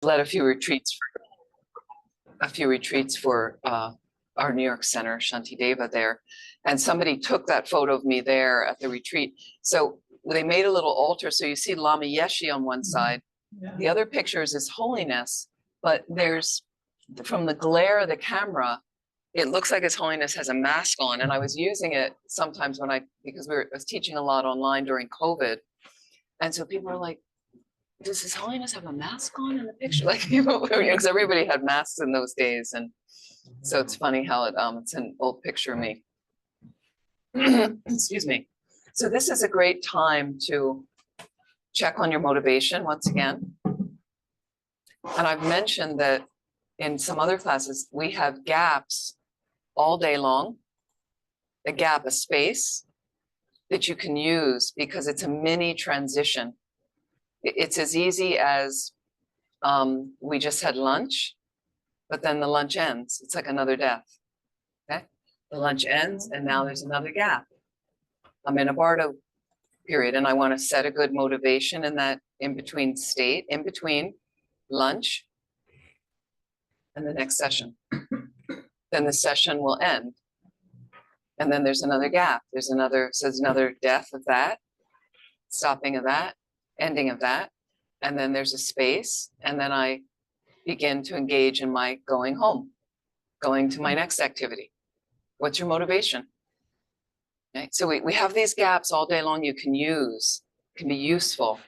led a few retreats for our New York center, Shantideva there. And somebody took that photo of me there at the retreat. So they made a little altar. So you see Lama Yeshe on one side. Yeah. The other pictures is holiness, but there's, from the glare of the camera, it looks like His Holiness has a mask on. And I was using it sometimes because I was teaching a lot online during COVID. And so people are like, does His Holiness have a mask on in the picture? Like, because everybody had masks in those days. And so it's funny how it's an old picture of me. Excuse me. So this is a great time to check on your motivation once again. And I've mentioned that in some other classes, we have gaps all day long, a gap, a space that you can use because it's a mini transition. It's as easy as we just had lunch, but then the lunch ends. It's like another death. Okay, the lunch ends, and now there's another gap. I'm in a bardo period, and I want to set a good motivation in that in between state, in between lunch and the next session. Then the session will end, and then there's another gap. There's another death of that, stopping of that, ending of that, and then there's a space, and then I begin to engage in my going home, going to my next activity. What's your motivation? Okay. So we have these gaps all day long you can use, can be useful.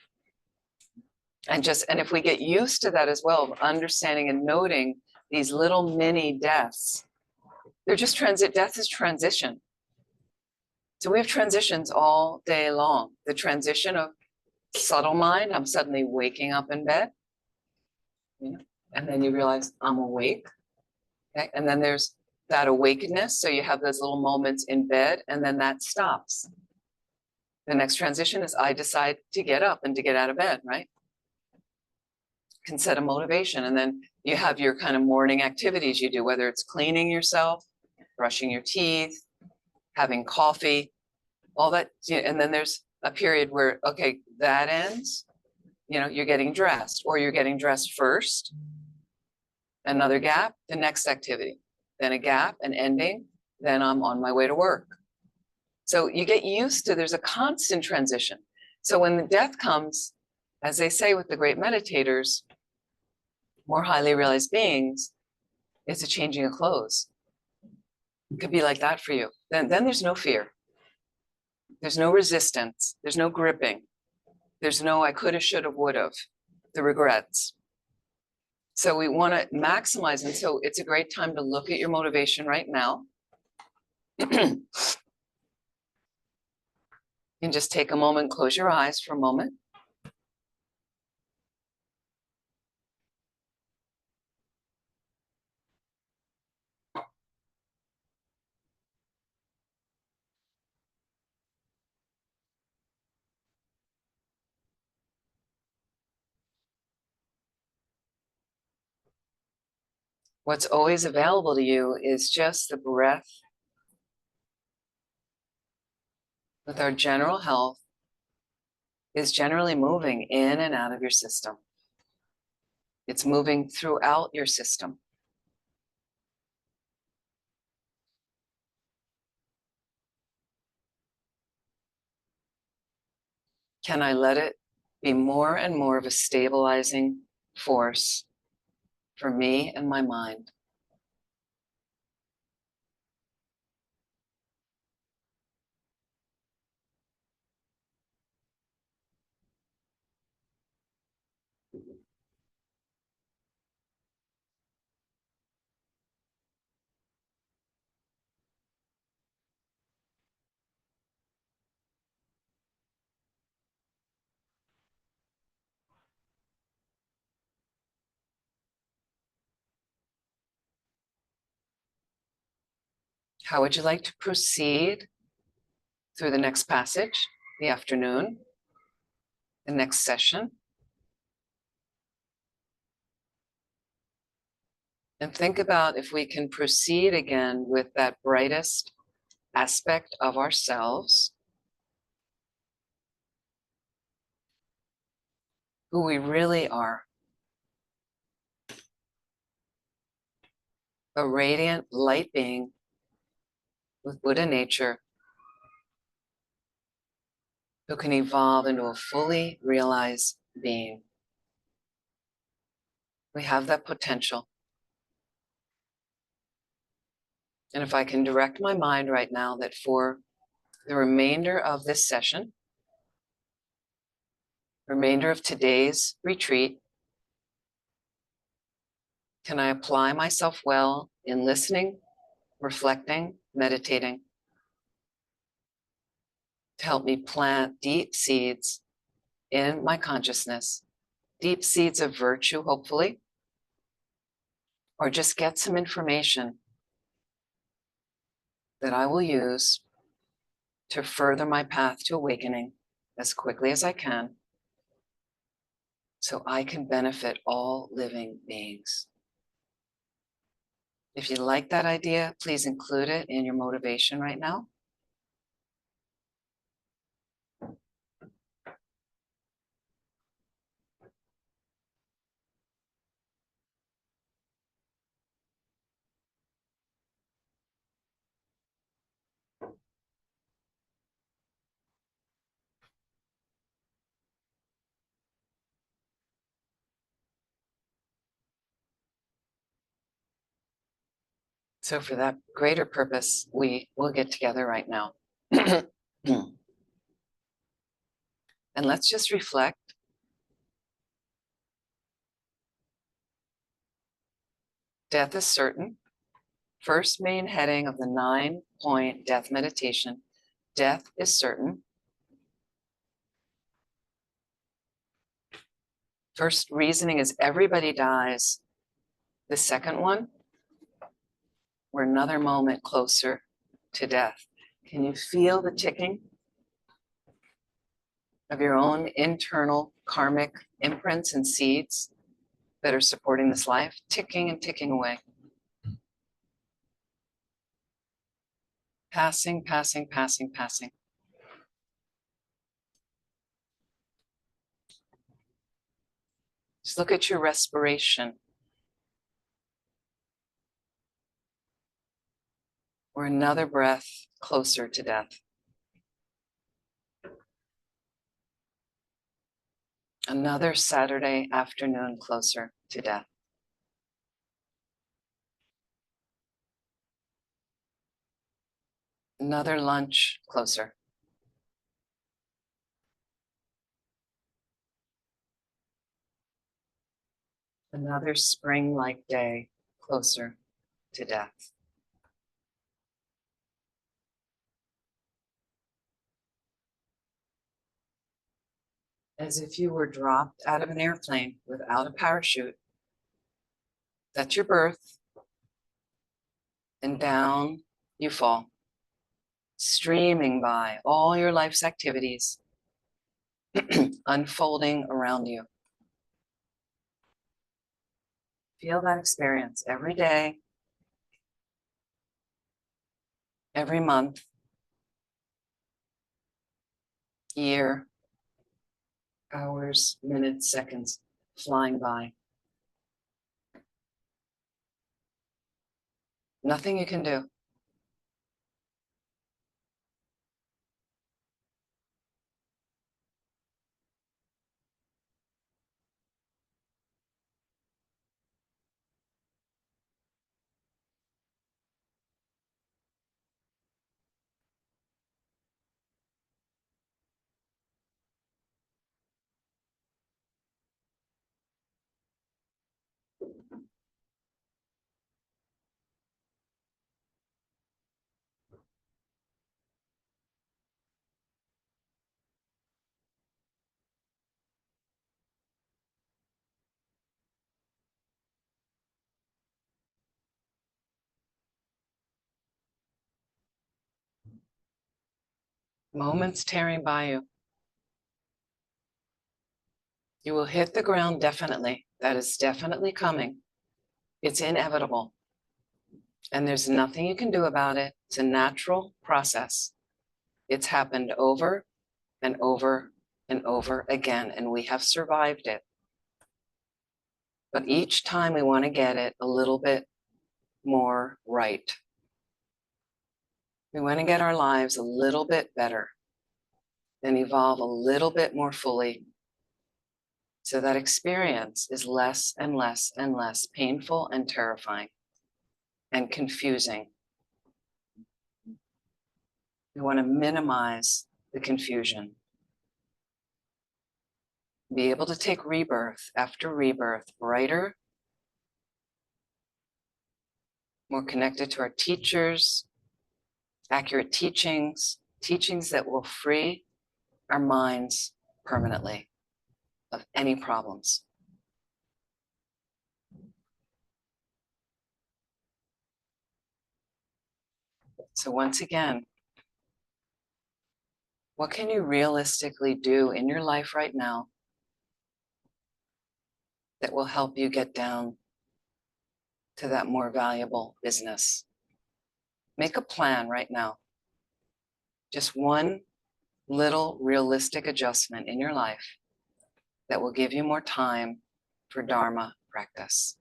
And if we get used to that as well, understanding and noting these little mini deaths, they're just death is transition. So we have transitions all day long. The transition of subtle mind, I'm suddenly waking up in bed, and then you realize I'm awake. Okay? And then there's that awakeness. So you have those little moments in bed, and then that stops. The next transition is I decide to get up and to get out of bed, right? Can set a motivation. And then you have your kind of morning activities you do, whether it's cleaning yourself, brushing your teeth, having coffee, all that. And then there's a period where, okay, that ends, you're getting dressed, or you're getting dressed first, another gap, the next activity, then a gap, an ending, then I'm on my way to work. So you get used to, there's a constant transition. So when the death comes, as they say with the great meditators, more highly realized beings, it's a changing of clothes. It could be like that for you. Then there's no fear. There's no resistance. There's no gripping. There's no I coulda, shoulda, woulda, the regrets. So we want to maximize. And so it's a great time to look at your motivation right now. And just take a moment, close your eyes for a moment. What's always available to you is just the breath. With our general health, is generally moving in and out of your system. It's moving throughout your system. Can I let it be more and more of a stabilizing force for me and my mind? How would you like to proceed through the next passage, the afternoon, the next session? And think about if we can proceed again with that brightest aspect of ourselves, who we really are. a radiant light being with Buddha nature who can evolve into a fully realized being. We have that potential. And if I can direct my mind right now that for the remainder of this session, remainder of today's retreat, can I apply myself well in listening, reflecting, meditating to help me plant deep seeds in my consciousness, deep seeds of virtue, hopefully, or just get some information that I will use to further my path to awakening as quickly as I can so I can benefit all living beings. If you like that idea, please include it in your motivation right now. So for that greater purpose, we will get together right now. And let's just reflect. Death is certain. First main heading of the 9-point death meditation. Death is certain. First reasoning is everybody dies. The second one, we're another moment closer to death. Can you feel the ticking of your own internal karmic imprints and seeds that are supporting this life? Ticking and ticking away. Passing, passing, passing, passing. Just look at your respiration. We're another breath closer to death. Another Saturday afternoon closer to death. Another lunch closer. Another spring-like day closer to death. As if you were dropped out of an airplane without a parachute. That's your birth. And down you fall, streaming by all your life's activities, unfolding around you. Feel that experience every day, every month, year, hours, minutes, seconds, flying by. Nothing you can do. Moments tearing by you. You will hit the ground definitely. That is definitely coming. It's inevitable. And there's nothing you can do about it. It's a natural process. It's happened over and over and over again, and we have survived it. But each time we want to get it a little bit more right. We want to get our lives a little bit better and evolve a little bit more fully so that experience is less and less and less painful and terrifying and confusing. We want to minimize the confusion. Be able to take rebirth after rebirth brighter, more connected to our teachers, accurate teachings, teachings that will free our minds permanently of any problems. So once again, what can you realistically do in your life right now that will help you get down to that more valuable business? Make a plan right now. Just one little realistic adjustment in your life that will give you more time for Dharma practice.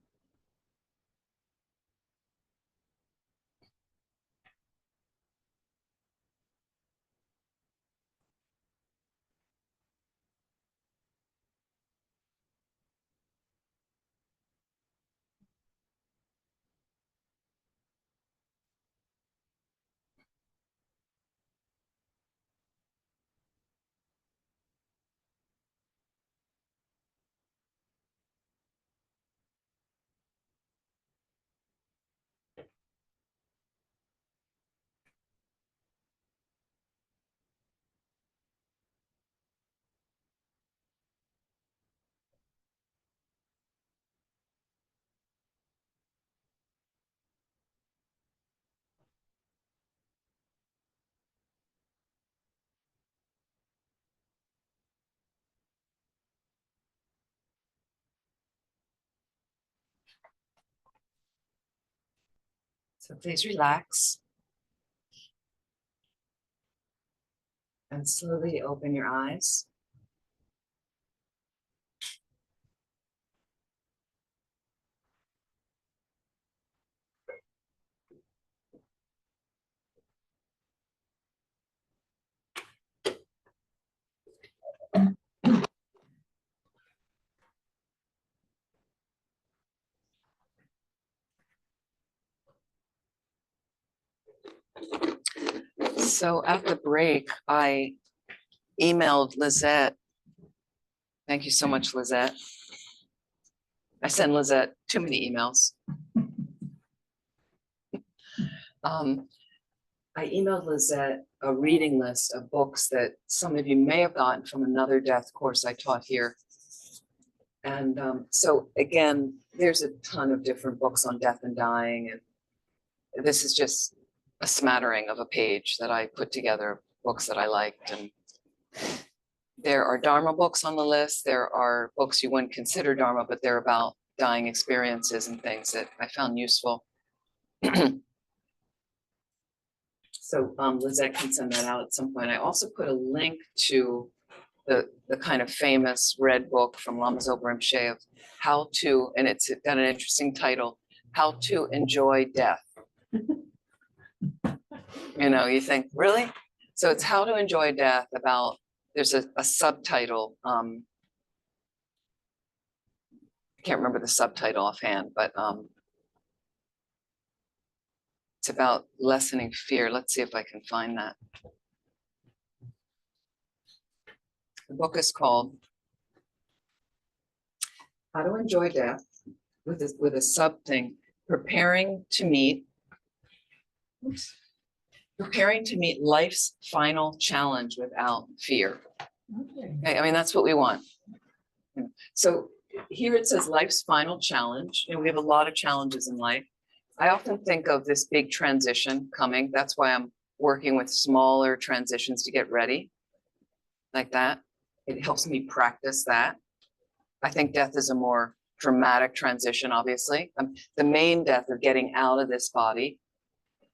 So please relax and slowly open your eyes. So at the break, I emailed Lizette. Thank you so much, Lizette. I send Lizette too many emails. I emailed Lizette a reading list of books that some of you may have gotten from another death course I taught here. And so again, there's a ton of different books on death and dying. And this is just a smattering of a page that I put together, books that I liked. And there are Dharma books on the list. There are books you wouldn't consider Dharma, but they're about dying experiences and things that I found useful. So Lizette can send that out at some point. I also put a link to the kind of famous red book from Lama Zopa Rinpoche of how to, and it's got an interesting title, How to Enjoy Death. You know, you think, really? So it's How to Enjoy Death about, there's a subtitle. I can't remember the subtitle offhand, but it's about lessening fear. Let's see if I can find that. The book is called How to Enjoy Death, with a sub thing, preparing to meet life's final challenge without fear. Okay, I mean, that's what we want. So here it says life's final challenge. You know, we have a lot of challenges in life. I often think of this big transition coming. That's why I'm working with smaller transitions to get ready like that. It helps me practice that. I think death is a more dramatic transition, obviously. The main death of getting out of this body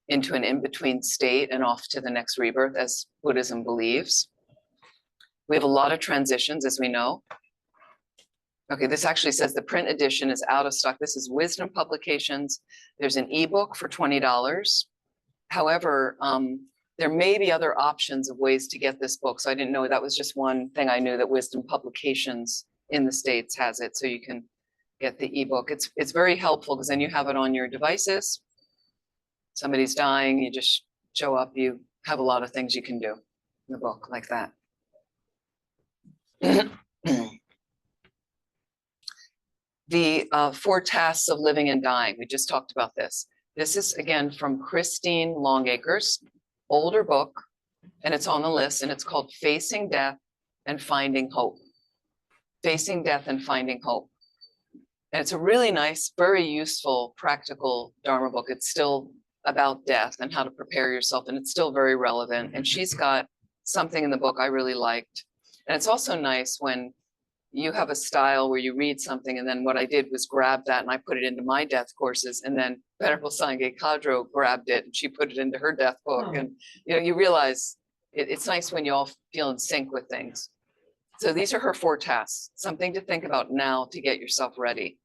into an in-between state and off to the next rebirth, as Buddhism believes. We have a lot of transitions, as we know. Okay, this actually says the print edition is out of stock. This is Wisdom Publications. There's an ebook for $20. However, there may be other options of ways to get this book. So I didn't know, that was just one thing I knew, that Wisdom Publications in the States has it. So you can get the ebook. It's very helpful because then you have it on your devices. Somebody's dying, you just show up, you have a lot of things you can do in the book like that. The 4 tasks of living and dying. We just talked about this. This is again from Christine Longacre's older book, and it's on the list, and it's called Facing Death and Finding Hope. Facing Death and Finding Hope. And it's a really nice, very useful, practical Dharma book. It's still about death and how to prepare yourself, and it's still very relevant. And she's got something in the book I really liked. And it's also nice when you have a style where you read something, and then what I did was grab that and I put it into my death courses, and then Venerable Sangye Kadro grabbed it and she put it into her death book. And you realize it's nice when you all feel in sync with things. So these are her 4 tasks, something to think about now to get yourself ready.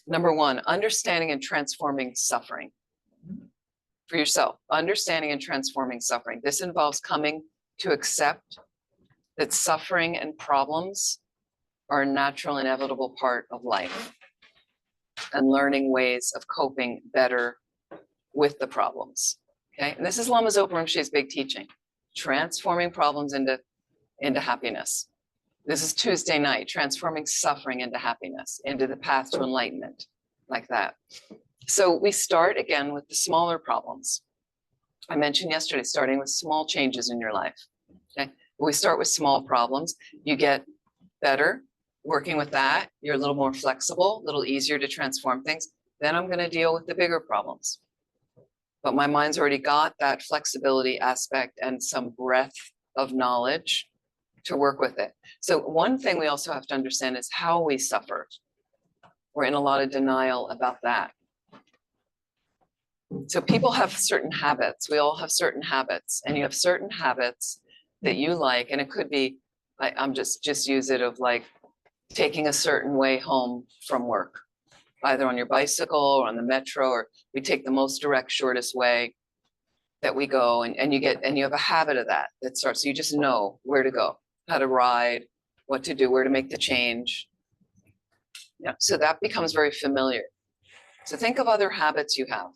Number 1, understanding and transforming suffering for yourself. Understanding and transforming suffering. This involves coming to accept that suffering and problems are a natural, inevitable part of life, and learning ways of coping better with the problems. Okay, and this is Lama Zopa Rinpoche's big teaching: transforming problems into happiness. This is Tuesday night: transforming suffering into happiness, into the path to enlightenment, like that. So we start again with the smaller problems. I mentioned yesterday, starting with small changes in your life. Okay. We start with small problems. You get better working with that. You're a little more flexible, a little easier to transform things. Then I'm going to deal with the bigger problems. But my mind's already got that flexibility aspect and some breadth of knowledge to work with it. So one thing we also have to understand is how we suffer. We're in a lot of denial about that. So people have certain habits. We all have certain habits, and you have certain habits that you like, and it could be, I'm just use it of like taking a certain way home from work, either on your bicycle or on the metro, or we take the most direct, shortest way that we go, and you have a habit of that starts, so you just know where to go, how to ride, what to do, where to make the change. Yeah, so that becomes very familiar. So think of other habits you have.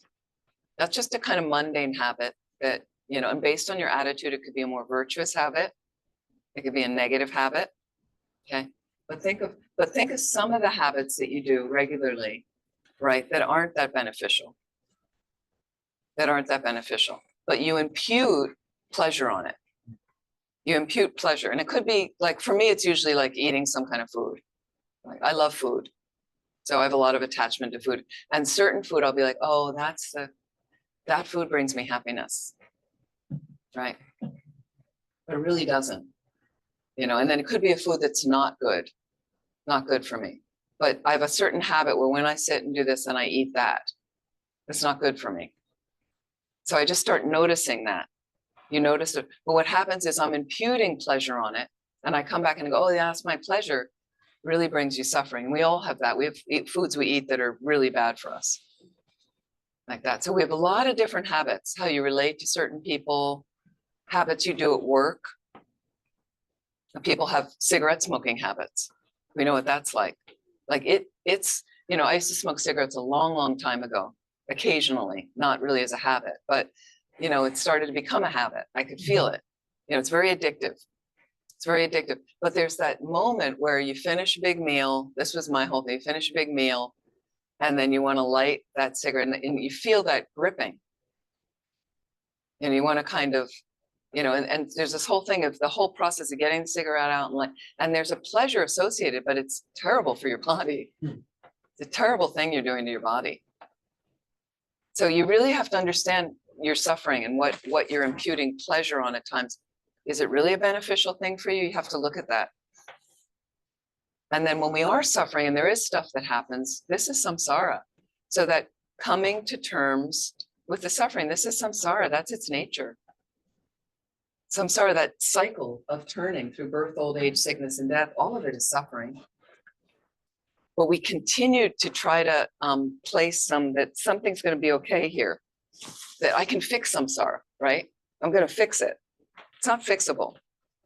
That's just a kind of mundane habit that, and based on your attitude, it could be a more virtuous habit. It could be a negative habit. Okay. But think of some of the habits that you do regularly, right, that aren't that beneficial. But you impute pleasure on it. You impute pleasure. And it could be like, for me, it's usually like eating some kind of food. Like, I love food. So I have a lot of attachment to food. And certain food, I'll be like, oh, that food brings me happiness. Right? But it really doesn't. And then it could be a food that's not good for me. But I have a certain habit where when I sit and do this and I eat that, it's not good for me. So I just start noticing that. You notice it. But what happens is I'm imputing pleasure on it, and I come back and go, oh yeah, that's my pleasure. Really brings you suffering. We all have that. We have foods we eat that are really bad for us. Like that. So we have a lot of different habits, how you relate to certain people, habits you do at work. People have cigarette smoking habits. We know what that's like. Like it's, I used to smoke cigarettes a long, long time ago, occasionally, not really as a habit, but it started to become a habit. I could feel it. It's very addictive. It's very addictive. But there's that moment where you finish a big meal. This was my whole thing. You finish a big meal, and then you want to light that cigarette, and you feel that gripping. And you want to kind of, and there's this whole thing of the whole process of getting the cigarette out, and there's a pleasure associated, but it's terrible for your body. It's a terrible thing you're doing to your body. So you really have to understand your suffering and what you're imputing pleasure on at times. Is it really a beneficial thing for you? You have to look at that. And then when we are suffering and there is stuff that happens, this is samsara. So that coming to terms with the suffering, this is samsara, that's its nature. Samsara, that cycle of turning through birth, old age, sickness, and death, all of it is suffering. But we continue to try to place that something's going to be okay here, that I can fix samsara, right? I'm going to fix it. It's not fixable.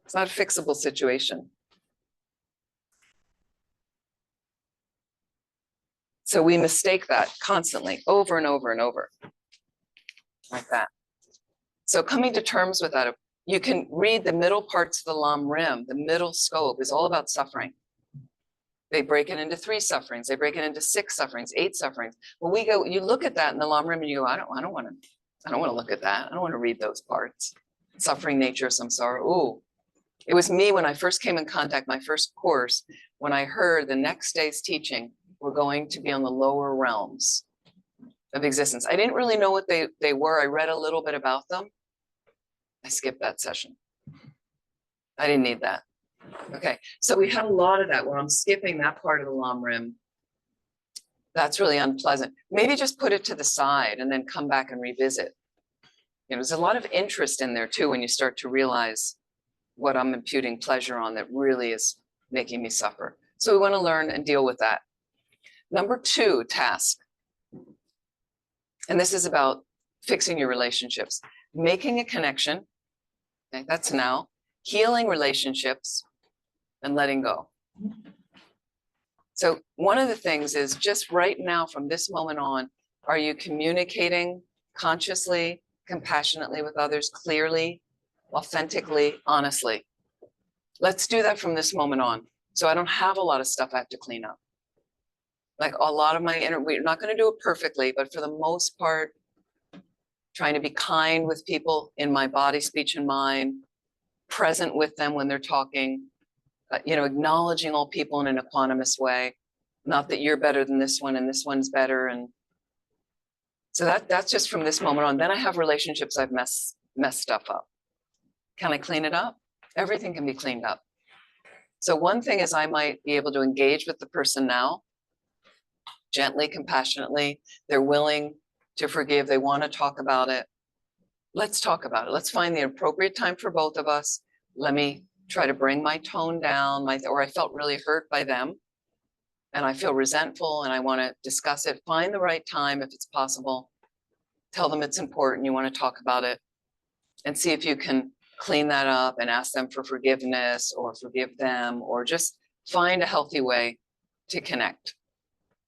It's not a fixable situation. So we mistake that constantly, over and over and over, like that. So coming to terms with that, you can read the middle parts of the Lam Rim. The middle scope is all about suffering. They break it into 3 sufferings. They break it into 6 sufferings, 8 sufferings. When we go, you look at that in the Lam Rim and you go, I don't want to look at that. I don't want to read those parts. Suffering, nature, samsara. Ooh, it was me when I first came in contact, my first course, when I heard the next day's teaching, we're going to be on the lower realms of existence. I didn't really know what they were. I read a little bit about them. I skipped that session. I didn't need that. Okay, so we had a lot of that where I'm skipping that part of the Lam Rim. That's really unpleasant. Maybe just put it to the side and then come back and revisit. You know, there's a lot of interest in there too when you start to realize what I'm imputing pleasure on that really is making me suffer. So we want to learn and deal with that. Number 2 task, and this is about fixing your relationships, making a connection. Okay, that's now. Healing relationships and letting go. So one of the things is just right now from this moment on, are you communicating consciously, compassionately with others, clearly, authentically, honestly? Let's do that from this moment on. So I don't have a lot of stuff I have to clean up. Like a lot of my inner, we're not going to do it perfectly, but for the most part, trying to be kind with people in my body, speech, and mind, present with them when they're talking, you know, acknowledging all people in an equanimous way, not that you're better than this one and this one's better. And so that's just from this moment on. Then I have relationships I've messed stuff up. Can I clean it up? Everything can be cleaned up. So one thing is I might be able to engage with the person now, gently, compassionately. They're willing to forgive. They want to talk about it. Let's talk about it. Let's find the appropriate time for both of us. Let me try to bring my tone down, or I felt really hurt by them and I feel resentful and I want to discuss it. Find the right time if it's possible. Tell them it's important. You want to talk about it and see if you can clean that up and ask them for forgiveness or forgive them, or just find a healthy way to connect.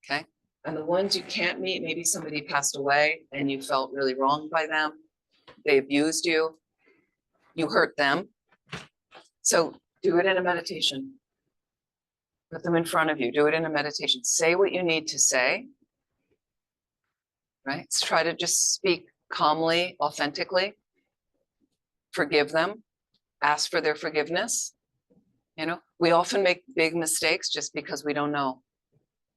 Okay. And the ones you can't meet, maybe somebody passed away and you felt really wronged by them. They abused you. You hurt them. So do it in a meditation. Put them in front of you. Do it in a meditation. Say what you need to say. Right? So try to just speak calmly, authentically. Forgive them. Ask for their forgiveness. You know, we often make big mistakes just because we don't know.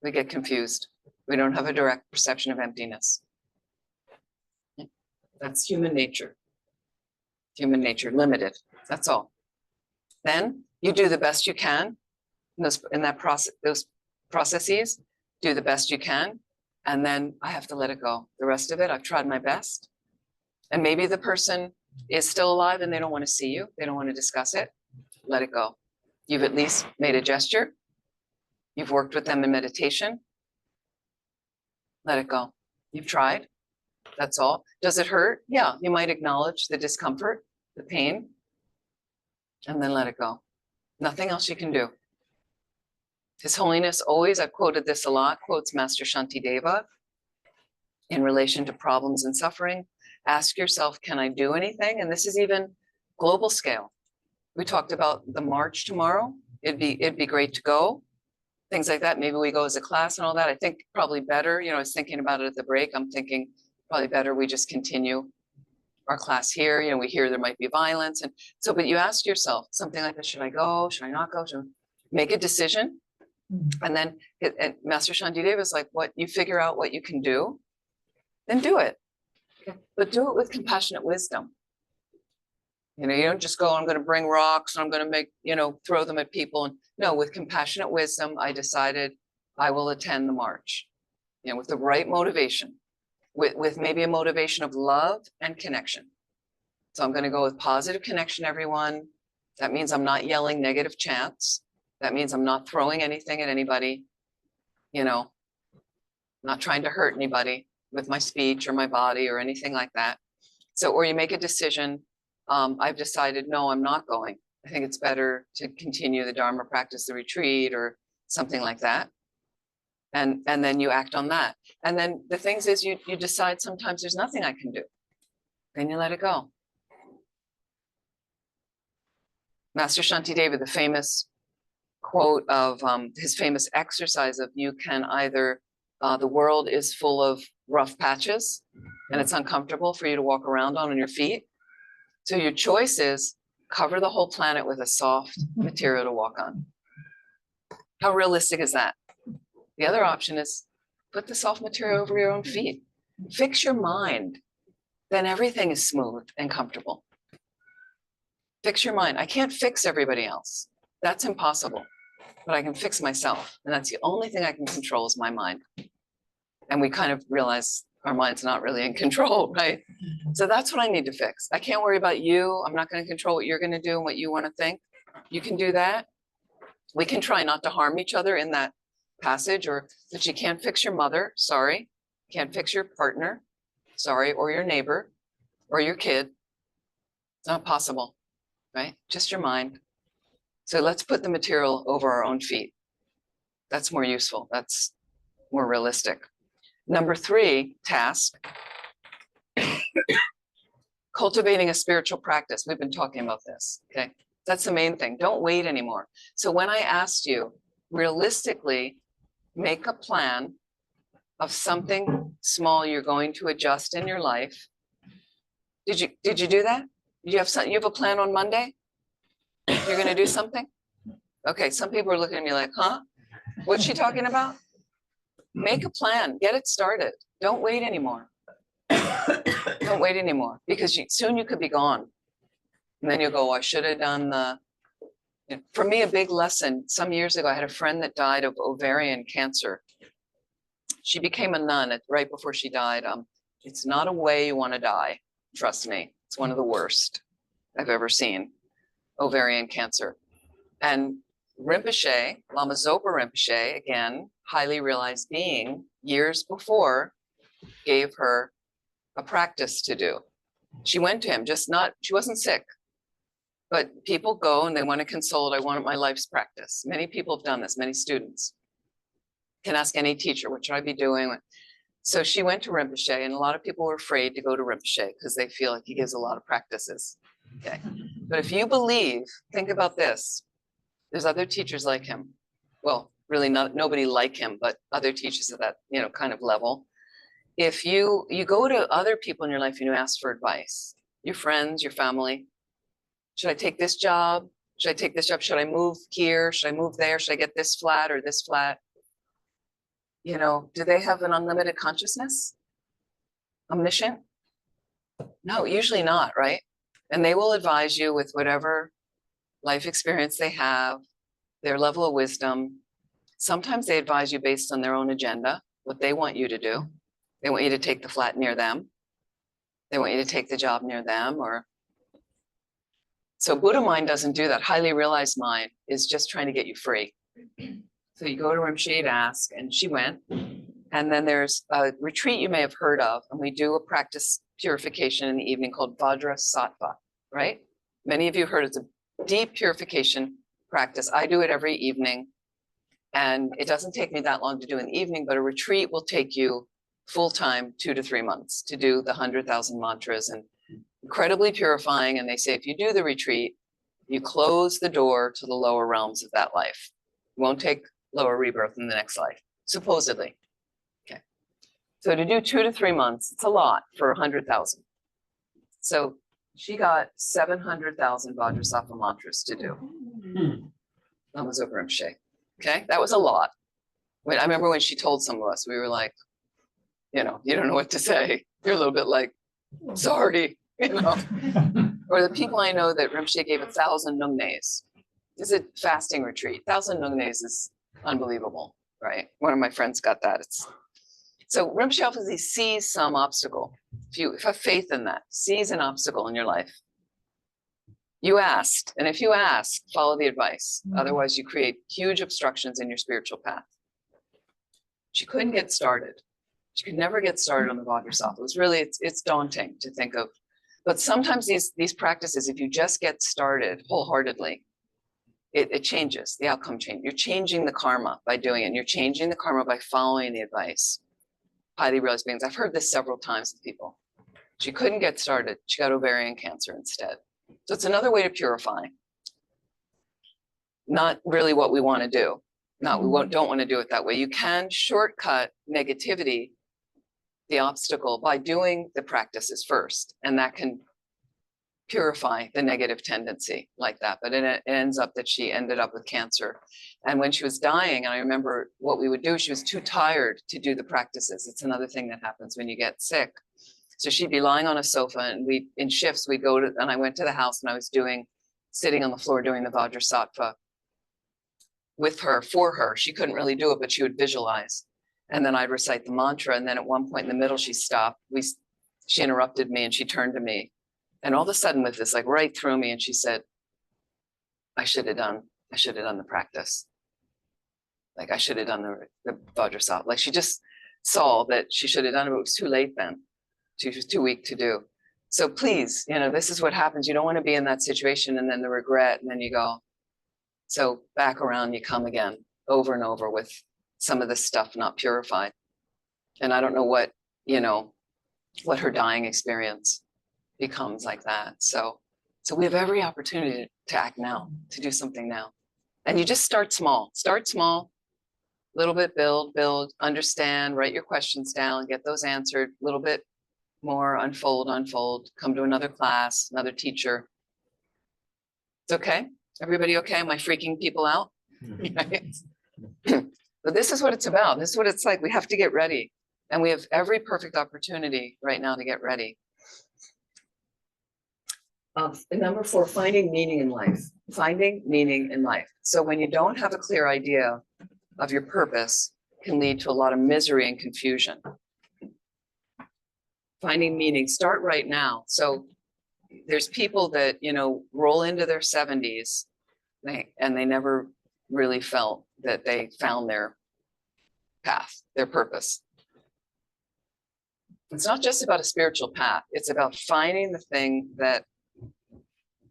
We get confused. We don't have a direct perception of emptiness. That's human nature. Human nature, limited. That's all. Then you do the best you can in that process, those processes. Do the best you can, and then I have to let it go. The rest of it, I've tried my best, and maybe the person is still alive and they don't want to see you. They don't want to discuss it. Let it go. You've at least made a gesture. You've worked with them in meditation. Let it go. You've tried. That's all. Does it hurt? Yeah, you might acknowledge the discomfort, the pain, and then let it go. Nothing else you can do. His Holiness always, I've quoted this a lot, quotes Master Shantideva in relation to problems and suffering. Ask yourself, can I do anything? And this is even global scale. We talked about the march tomorrow. It'd be great to go. Things like that. Maybe we go as a class and all that. I think probably better, you know, I was thinking about it at the break. I'm thinking probably better we just continue our class here. You know, we hear there might be violence. And so, but you ask yourself something like this, should I go? Should I not go? Should I make a decision? And then and Master Shantideva is like, what you figure out what you can do, then do it. Okay. But do it with compassionate wisdom. You know, you don't just go, I'm going to bring rocks and I'm going to make, you know, throw them at people. And no, with compassionate wisdom, I decided I will attend the march, you know, with the right motivation, with maybe a motivation of love and connection. So I'm going to go with positive connection, everyone. That means I'm not yelling negative chants. That means I'm not throwing anything at anybody, you know, not trying to hurt anybody with my speech or my body or anything like that. So, or you make a decision, I've decided, no, I'm not going. I think it's better to continue the Dharma practice, the retreat or something like that. And then you act on that. And then the things is you decide sometimes there's nothing I can do. Then you let it go. Master Shantideva, the famous quote of his famous exercise of you can either, the world is full of rough patches and it's uncomfortable for you to walk around on your feet. So your choice is cover the whole planet with a soft material to walk on. How realistic is that? The other option is put the soft material over your own feet. Fix your mind. Then everything is smooth and comfortable. Fix your mind. I can't fix everybody else. That's impossible. But I can fix myself. And that's the only thing I can control is my mind. And we kind of realize our mind's not really in control, right? So that's what I need to fix. I can't worry about you. I'm not going to control what you're going to do and what you want to think. You can do that. We can try not to harm each other in that passage, or that you can't fix your mother. Sorry. Can't fix your partner. Sorry. Or your neighbor or your kid. It's not possible, right? Just your mind. So let's put the material over our own feet. That's more useful. That's more realistic. Number 3 task, cultivating a spiritual practice. We've been talking about this, okay? That's the main thing. Don't wait anymore. So when I asked you, realistically, make a plan of something small you're going to adjust in your life. Did you do that? You have a plan on Monday? You're going to do something? Okay, some people are looking at me like, huh? What's she talking about? Make a plan, get it started. Don't wait anymore. Don't wait anymore, because soon you could be gone. And then you'll go, I should have done the, for me, a big lesson. Some years ago, I had a friend that died of ovarian cancer. She became a nun right before she died. It's not a way you want to die. Trust me, it's one of the worst I've ever seen, ovarian cancer. And Rinpoche, Lama Zopa Rinpoche, again, highly realized being, years before, gave her a practice to do. She went to him, she wasn't sick, but people go and they want to consult. I want my life's practice. Many people have done this, many students. Can ask any teacher, what should I be doing? So she went to Rinpoche, and a lot of people were afraid to go to Rinpoche because they feel like he gives a lot of practices. Okay. But if you believe, think about this. There's other teachers like him. Well, really nobody like him, but other teachers at that, kind of level. If you go to other people in your life and you ask for advice, your friends, your family, should I take this job? Should I take this job? Should I move here? Should I move there? Should I get this flat or this flat? Do they have an unlimited consciousness? Omniscient? No, usually not, right? And they will advise you with whatever life experience they have, their level of wisdom. Sometimes they advise you based on their own agenda, what they want you to do. They want you to take the flat near them. They want you to take the job near them, so Buddha mind doesn't do that. Highly realized mind is just trying to get you free. So you go to Rinpoche to ask, and she went. And then there's a retreat you may have heard of, and we do a practice purification in the evening called Vajra Sattva, right? Many of you have heard it's a deep purification practice. I do it every evening, and it doesn't take me that long to do in the evening, but a retreat will take you full-time 2 to 3 months to do the 100,000 mantras, and incredibly purifying. And they say, if you do the retreat, you close the door to the lower realms of that life. You won't take lower rebirth in the next life, supposedly. Okay. So to do 2 to 3 months, it's a lot for 100,000. So she got 700,000 Vajrasattva mantras to do. That was over Rinpoche. Okay, that was a lot. I remember when she told some of us, we were like, you don't know what to say. You're a little bit like, sorry, Or the people I know that Rinpoche gave 1,000 nungnes. It's a fasting retreat. 1,000 nungnes is unbelievable, right? One of my friends got that. So Rinpoche obviously sees some obstacle. If you have faith in that, sees an obstacle in your life, You asked, and if you ask, follow the advice. Otherwise, you create huge obstructions in your spiritual path. She couldn't get started. She could never get started on the Vajrasattva. It was really, it's daunting to think of. But sometimes these practices, if you just get started wholeheartedly, it changes, the outcome change. You're changing the karma by doing it. And you're changing the karma by following the advice. Highly realized beings. I've heard this several times with people. She couldn't get started. She got ovarian cancer instead. So it's another way to purify. Not really what we want to do. Not don't want to do it that way. You can shortcut negativity, the obstacle, by doing the practices first, and that can purify the negative tendency like that. But it ends up that she ended up with cancer. And when she was dying, and I remember what we would do, she was too tired to do the practices. It's another thing that happens when you get sick. So she'd be lying on a sofa, and in shifts, we'd go to, and I went to the house, and I was sitting on the floor doing the Vajrasattva with her, for her. She couldn't really do it, but she would visualize. And then I'd recite the mantra. And then at one point in the middle, she stopped. She interrupted me, and she turned to me. And all of a sudden, with this, like right through me, and she said, I should have done the practice. Like I should have done the Vajrasattva. Like she just saw that she should have done it, but it was too late then. She was too weak to do. So please, this is what happens. You don't want to be in that situation and then the regret, and then you go. So back around, you come again, over and over with some of this stuff not purified. And I don't know what her dying experience becomes like that. So we have every opportunity to act now, to do something now. And you just start small, little bit, build, understand, write your questions down, get those answered, a little bit more, unfold, come to another class, another teacher. It's okay. Everybody okay? Am I freaking people out? But this is what it's about. This is what it's like. We have to get ready. And we have every perfect opportunity right now to get ready. Number 4, finding meaning in life. Finding meaning in life. So when you don't have a clear idea of your purpose, it can lead to a lot of misery and confusion. Finding meaning, start right now. So there's people that, roll into their 70s and they never really felt that they found their path, their purpose. It's not just about a spiritual path. It's about finding the thing that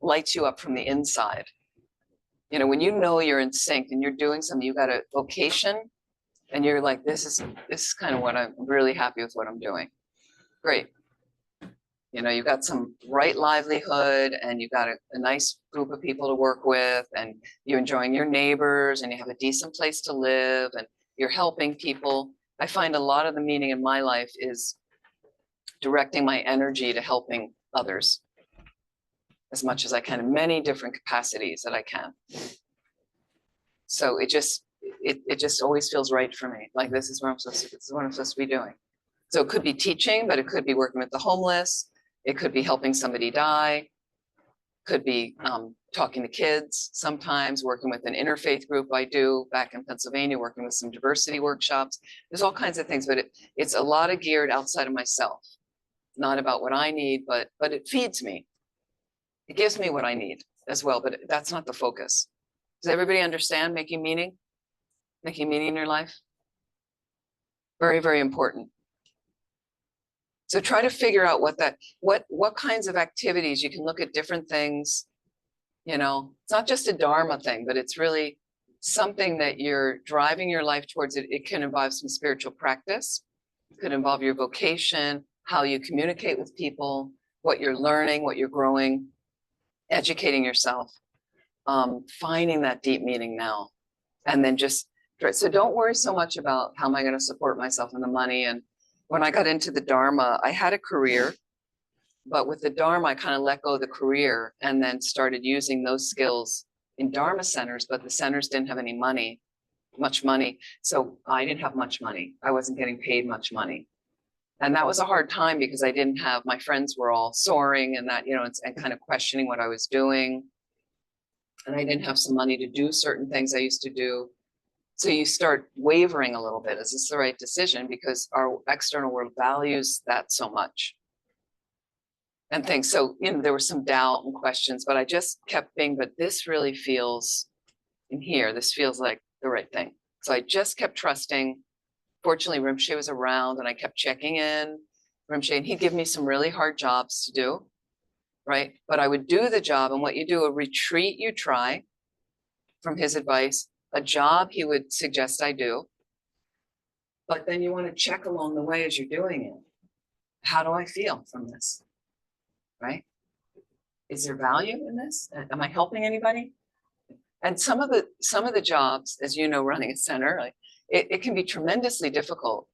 lights you up from the inside. When you're in sync and you're doing something, you got a vocation and you're like, this is kind of what I'm really happy with what I'm doing. Great. You've got some right livelihood and you've got a nice group of people to work with and you're enjoying your neighbors and you have a decent place to live and you're helping people. I find a lot of the meaning in my life is directing my energy to helping others as much as I can in many different capacities that I can. So it just always feels right for me. Like this is what I'm supposed to be doing. So it could be teaching, but it could be working with the homeless. It could be helping somebody die. Could be talking to kids, sometimes working with an interfaith group I do back in Pennsylvania, working with some diversity workshops. There's all kinds of things, but it's a lot of geared outside of myself. Not about what I need, but it feeds me. It gives me what I need as well, but that's not the focus. Does everybody understand making meaning? Making meaning in your life? Very, very important. So try to figure out what kinds of activities. You can look at different things. It's not just a Dharma thing, but it's really something that you're driving your life towards. It can involve some spiritual practice. It could involve your vocation, how you communicate with people, what you're learning, what you're growing, educating yourself, finding that deep meaning now. And then so don't worry so much about how am I going to support myself and the money. And when I got into the Dharma, I had a career, but with the Dharma, I kind of let go of the career and then started using those skills in Dharma centers, but the centers didn't have much money. So I didn't have much money. I wasn't getting paid much money. And that was a hard time because I didn't have, my friends were all soaring and that, and kind of questioning what I was doing. And I didn't have some money to do certain things I used to do. So you start wavering a little bit. Is this the right decision? Because our external world values that so much. and things. So, there was some doubt and questions, but I just kept being, but this really feels in here, this feels like the right thing. So I just kept trusting. Fortunately, Rinpoche was around and I kept checking in Rinpoche, and he'd give me some really hard jobs to do, right? But I would do the job, and what you do, a retreat you try from his advice, a job he would suggest I do, but then you want to check along the way as you're doing it. How do I feel from this, right? Is there value in this? Am I helping anybody? And some of the jobs, as you know, running a center, like it can be tremendously difficult.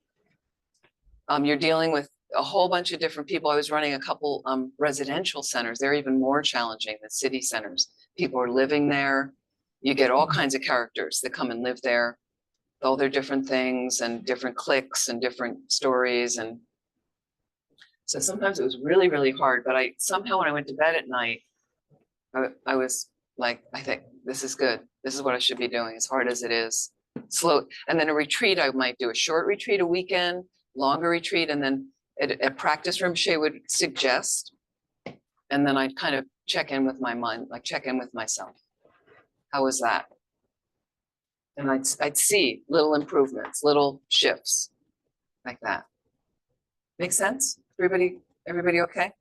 You're dealing with a whole bunch of different people. I was running a couple residential centers. They're even more challenging than city centers. People are living there. You get all kinds of characters that come and live there, all their different things and different cliques and different stories. And so sometimes it was really, really hard. But somehow when I went to bed at night, I was like, I think this is good. This is what I should be doing, as hard as it is. Slow. And then a retreat, I might do a short retreat, a weekend, longer retreat, and then a practice room she would suggest. And then I'd kind of check in with my mind, like check in with myself. How was that? And I'd see little improvements, little shifts like that. Make sense? Everybody okay?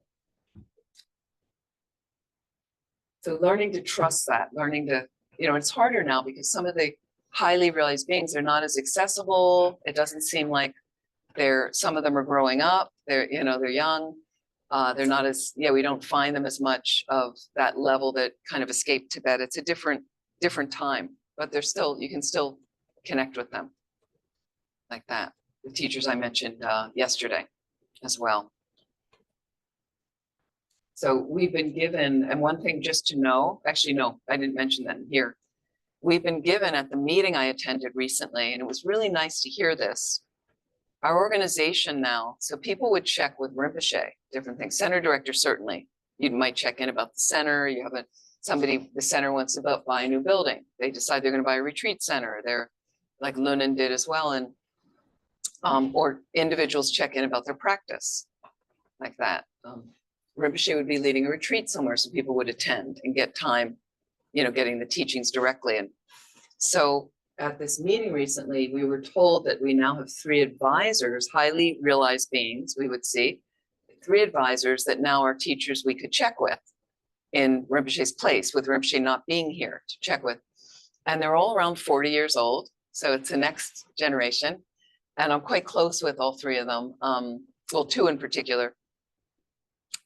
So learning to trust that, learning to, it's harder now because some of the highly realized beings are not as accessible. It doesn't seem like some of them are growing up. They're young. They're not as, we don't find them as much of that level that kind of escaped Tibet. It's a different time, but you can still connect with them like that. The teachers I mentioned yesterday as well. So we've been given, and one thing just to know, actually, no, I didn't mention that here. We've been given at the meeting I attended recently, and it was really nice to hear this. Our organization now, so people would check with Rinpoche, different things. Center director, certainly. You might check in about the center. You have the center wants to buy a new building. They decide they're going to buy a retreat center. They're like Lunan did as well. And or individuals check in about their practice like that. Rinpoche would be leading a retreat somewhere, so people would attend and get time, getting the teachings directly. And so at this meeting recently, we were told that we now have 3 advisors, highly realized beings, we would see, 3 advisors that now are teachers we could check with in Rinpoche's place, with Rinpoche not being here to check with. And they're all around 40 years old, so it's the next generation. And I'm quite close with all 3 of them, well, 2 in particular.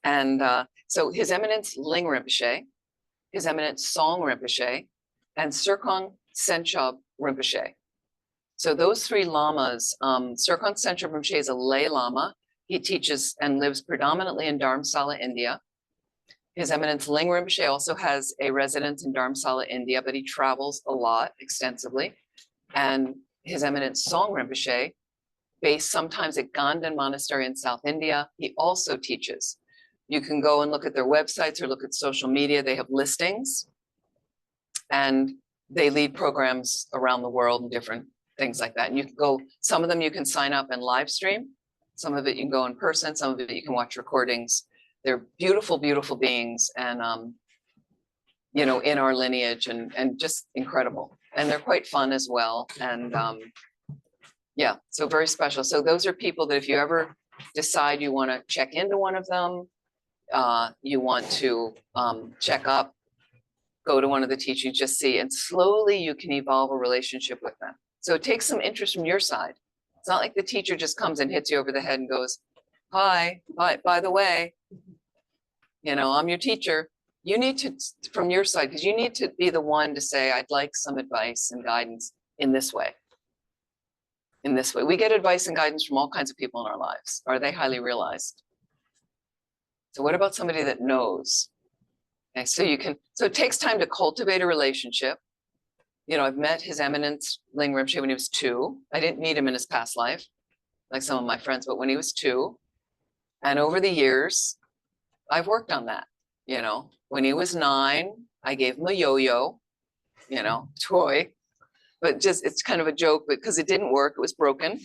And so His Eminence Ling Rinpoche, His Eminence Song Rinpoche, and Serkong Senchob Rinpoche. So those 3 lamas, Serkong Senchob Rinpoche is a lay lama. He teaches and lives predominantly in Dharamsala, India. His Eminence Ling Rinpoche also has a residence in Dharamsala, India, but he travels a lot, extensively. And His Eminence Song Rinpoche, based sometimes at Gandhan Monastery in South India, he also teaches. You can go and look at their websites or look at social media. They have listings, and they lead programs around the world and different things like that. And you can go, some of them you can sign up and live stream. Some of it you can go in person. Some of it you can watch recordings. They're beautiful, beautiful beings, and in our lineage, and just incredible. And they're quite fun as well. And yeah, so very special. So those are people that if you ever decide you want to check into one of them, you want to check up, go to one of the teachings, just see, and slowly you can evolve a relationship with them. So it takes some interest from your side. It's not like the teacher just comes and hits you over the head and goes, hi, by the way, I'm your teacher. You need to, from your side, because you need to be the one to say, I'd like some advice and guidance in this way. In this way. We get advice and guidance from all kinds of people in our lives. Are they highly realized? So what about somebody that knows? Okay, so it takes time to cultivate a relationship. I've met His Eminence Ling Rinpoche when he was 2. I didn't meet him in his past life, like some of my friends, but when he was 2. And over the years, I've worked on that. When he was 9, I gave him a yo-yo, toy, but just, it's kind of a joke because it didn't work. It was broken.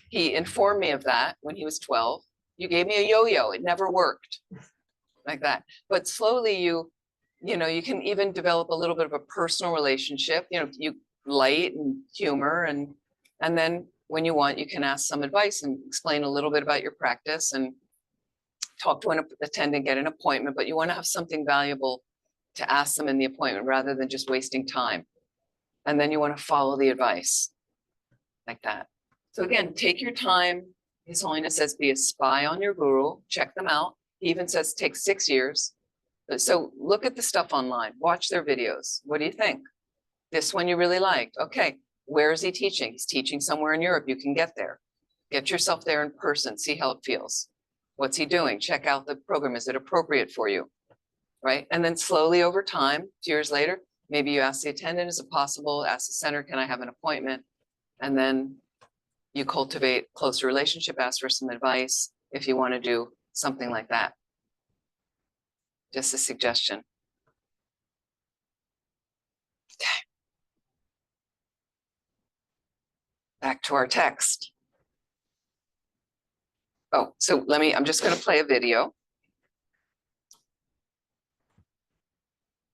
He informed me of that when he was 12. You gave me a yo-yo. It never worked. like that. But slowly you know, you can even develop a little bit of a personal relationship, you know, you light and humor, and then when you want, you can ask some advice and explain a little bit about your practice and talk to an attendant, get an appointment, but you want to have something valuable to ask them in the appointment rather than just wasting time. And then you want to follow the advice like that. So again, take your time. His Holiness says, be a spy on your guru, check them out. He even says, take 6 years. So look at the stuff online, watch their videos. What do you think? This one you really liked. Okay, where is he teaching? He's teaching somewhere in Europe. You can get there. Get yourself there in person, see how it feels. What's he doing? Check out the program. Is it appropriate for you? Right? And then slowly over time, 2 years later, maybe you ask the attendant, is it possible? Ask the center, can I have an appointment? And then you cultivate closer relationship, ask for some advice if you want to do something like that. Just a suggestion. Okay. Back to our text. Oh, so I'm just going to play a video.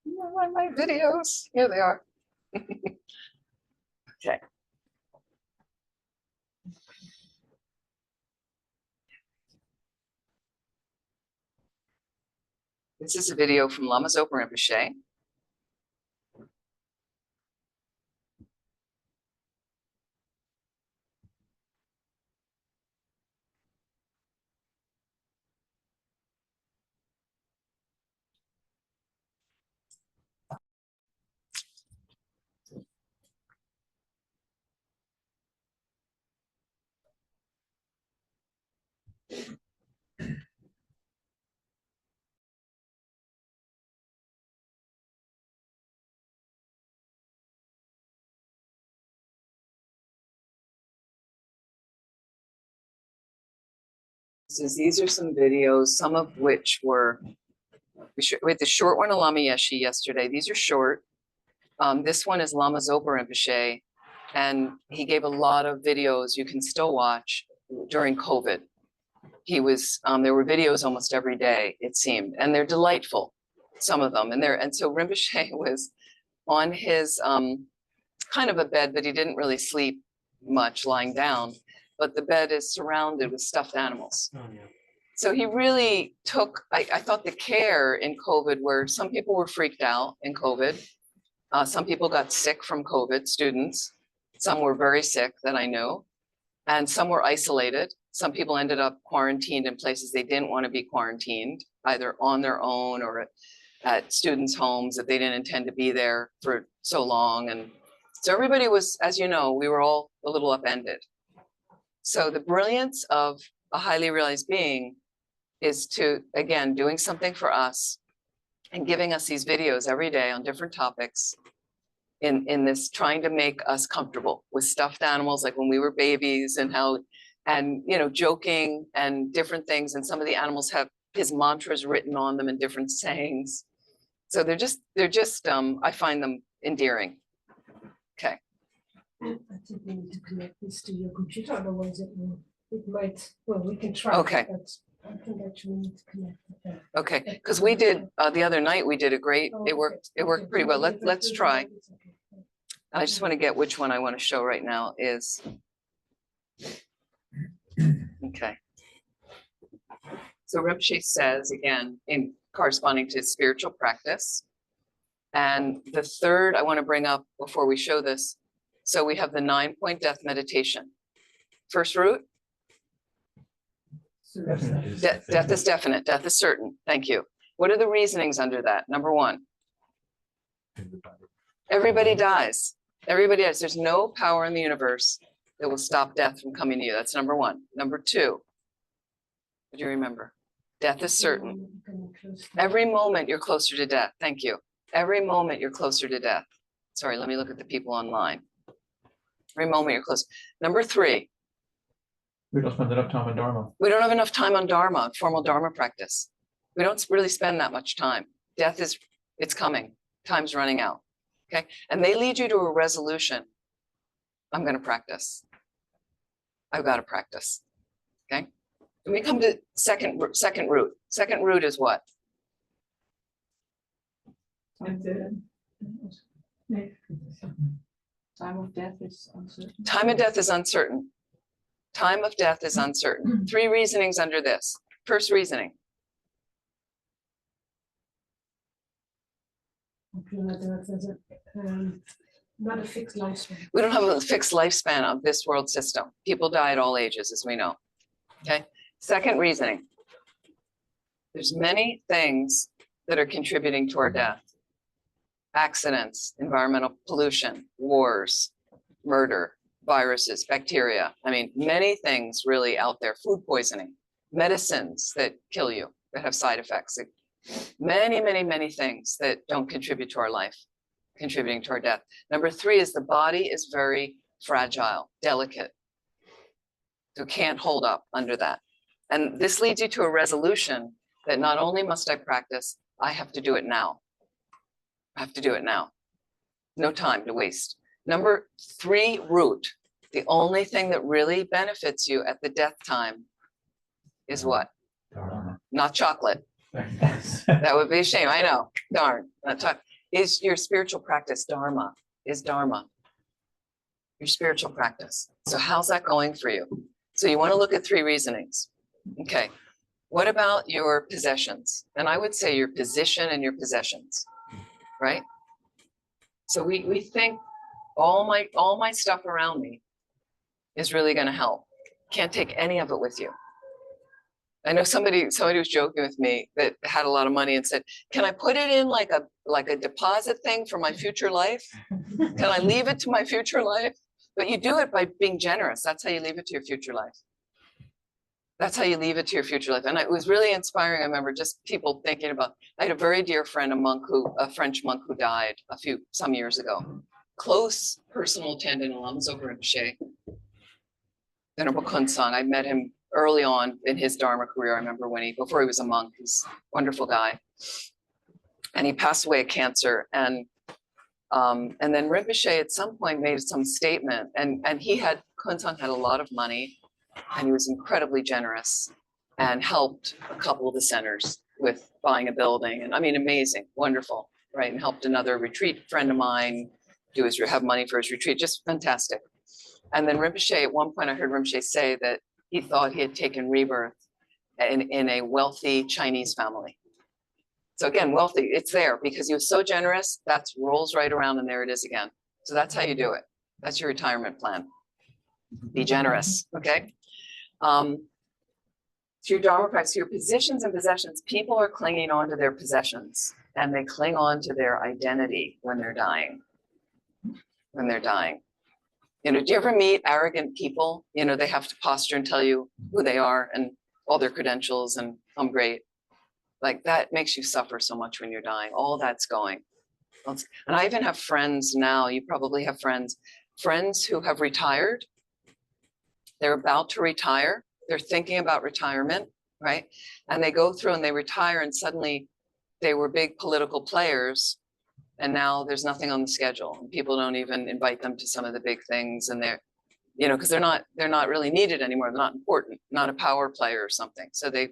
Where are my videos? Here they are. Okay. This is a video from Lama Zopa Rinpoche. So these are some videos, some of which were, we had the short one of Lama Yeshe yesterday. These are short. This one is Lama Zopa Rinpoche, and he gave a lot of videos you can still watch during COVID. He was, there were videos almost every day, it seemed, and they're delightful, some of them. And so Rinpoche was on his kind of a bed, but he didn't really sleep much lying down. But the bed is surrounded with stuffed animals. Oh, yeah. So he really took, I thought the care in COVID, where some people were freaked out in COVID. Some people got sick from COVID, students. Some were very sick that I knew. And some were isolated. Some people ended up quarantined in places they didn't want to be quarantined, either on their own or at students' homes that they didn't intend to be there for so long. And so everybody was, as you know, we were all a little upended. So the brilliance of a highly realized being is to, again, doing something for us and giving us these videos every day on different topics in this, trying to make us comfortable with stuffed animals, like when we were babies, and how, and, you know, joking and different things. And some of the animals have his mantras written on them and different sayings. So they're just, I find them endearing. Okay. I think we need to connect this to your computer, otherwise it might, well, we can try. Okay. But I think actually we need to connect with that. Okay, because we did, the other night, we did a great, it worked pretty well. Let's try. I just want to get which one I want to show right now is. Okay. So Rinpoche says, again, in corresponding to spiritual practice. And the third I want to bring up before we show this. So we have the 9-point death meditation. First root. Death is definite. Death is certain. Thank you. What are the reasonings under that? Number one. Everybody dies. Everybody dies. There's no power in the universe that will stop death from coming to you. That's number one. Number two. What do you remember? Death is certain. Every moment you're closer to death. Thank you. Every moment you're closer to death. Sorry, let me look at the people online. Every moment you're close. Number three. We don't spend enough time on Dharma. We don't have enough time on Dharma, formal Dharma practice. We don't really spend that much time. Death is, it's coming. Time's running out. Okay. And they lead you to a resolution. I'm going to practice. I've got to practice. Okay. And we come to second root. Second root is what? And Time of death is uncertain. Time of death is uncertain. Time of death is uncertain. 3 reasonings under this. First reasoning, there's not a fixed lifespan. we don't have a fixed lifespan of this world system. People die at all ages, as we know. Okay. Second reasoning, there's many things that are contributing to our death. Accidents, environmental pollution, wars, murder, viruses, bacteria. I mean, many things really out there, food poisoning, medicines that kill you, that have side effects. Many, many, many things that don't contribute to our life, contributing to our death. Number 3 is the body is very fragile, delicate. So can't hold up under that. And this leads you to a resolution that not only must I practice, I have to do it now. I have to do it now. No time to waste. Number 3 root, the only thing that really benefits you at the death time is what? Dharma. Not chocolate. Yes. That would be a shame. I know. Darn. Not chocolate. Is your spiritual practice Dharma? Is Dharma your spiritual practice? So how's that going for you? So you want to look at 3 reasonings. Okay. What about your possessions? And I would say your position and your possessions, right? So we think all my stuff around me is really going to help. Can't take any of it with you. I know somebody was joking with me that had a lot of money and said, can I put it in like a deposit thing for my future life? Can I leave it to my future life? But you do it by being generous. That's how you leave it to your future life. That's how you leave it to your future life. And it was really inspiring. I remember just people thinking about, I had a very dear friend, a French monk who died some years ago. Close personal attendant, alums over in Rinpoche. Venerable Kunsang. I met him early on in his Dharma career. I remember before he was a monk. He's a wonderful guy. And he passed away of cancer. And then Rinpoche at some point made some statement. And Kunsang had a lot of money. And he was incredibly generous and helped a couple of the centers with buying a building. And I mean, amazing, wonderful, right? And helped another retreat friend of mine have money for his retreat, just fantastic. And then Rinpoche, at one point I heard Rinpoche say that he thought he had taken rebirth in a wealthy Chinese family. So again, wealthy, it's there because he was so generous, that rolls right around and there it is again. So that's how you do it. That's your retirement plan. Be generous, okay? So your Dharma practice, your positions and possessions, people are clinging on to their possessions and they cling on to their identity when they're dying. When they're dying. Do you ever meet arrogant people? They have to posture and tell you who they are and all their credentials and I'm great. Like that makes you suffer so much when you're dying. All that's going. And I even have friends now, you probably have friends who have retired. They're about to retire. They're thinking about retirement, right? And they go through and they retire and suddenly they were big political players and now there's nothing on the schedule. People don't even invite them to some of the big things and they're, because they're not really needed anymore. They're not important, not a power player or something. So they,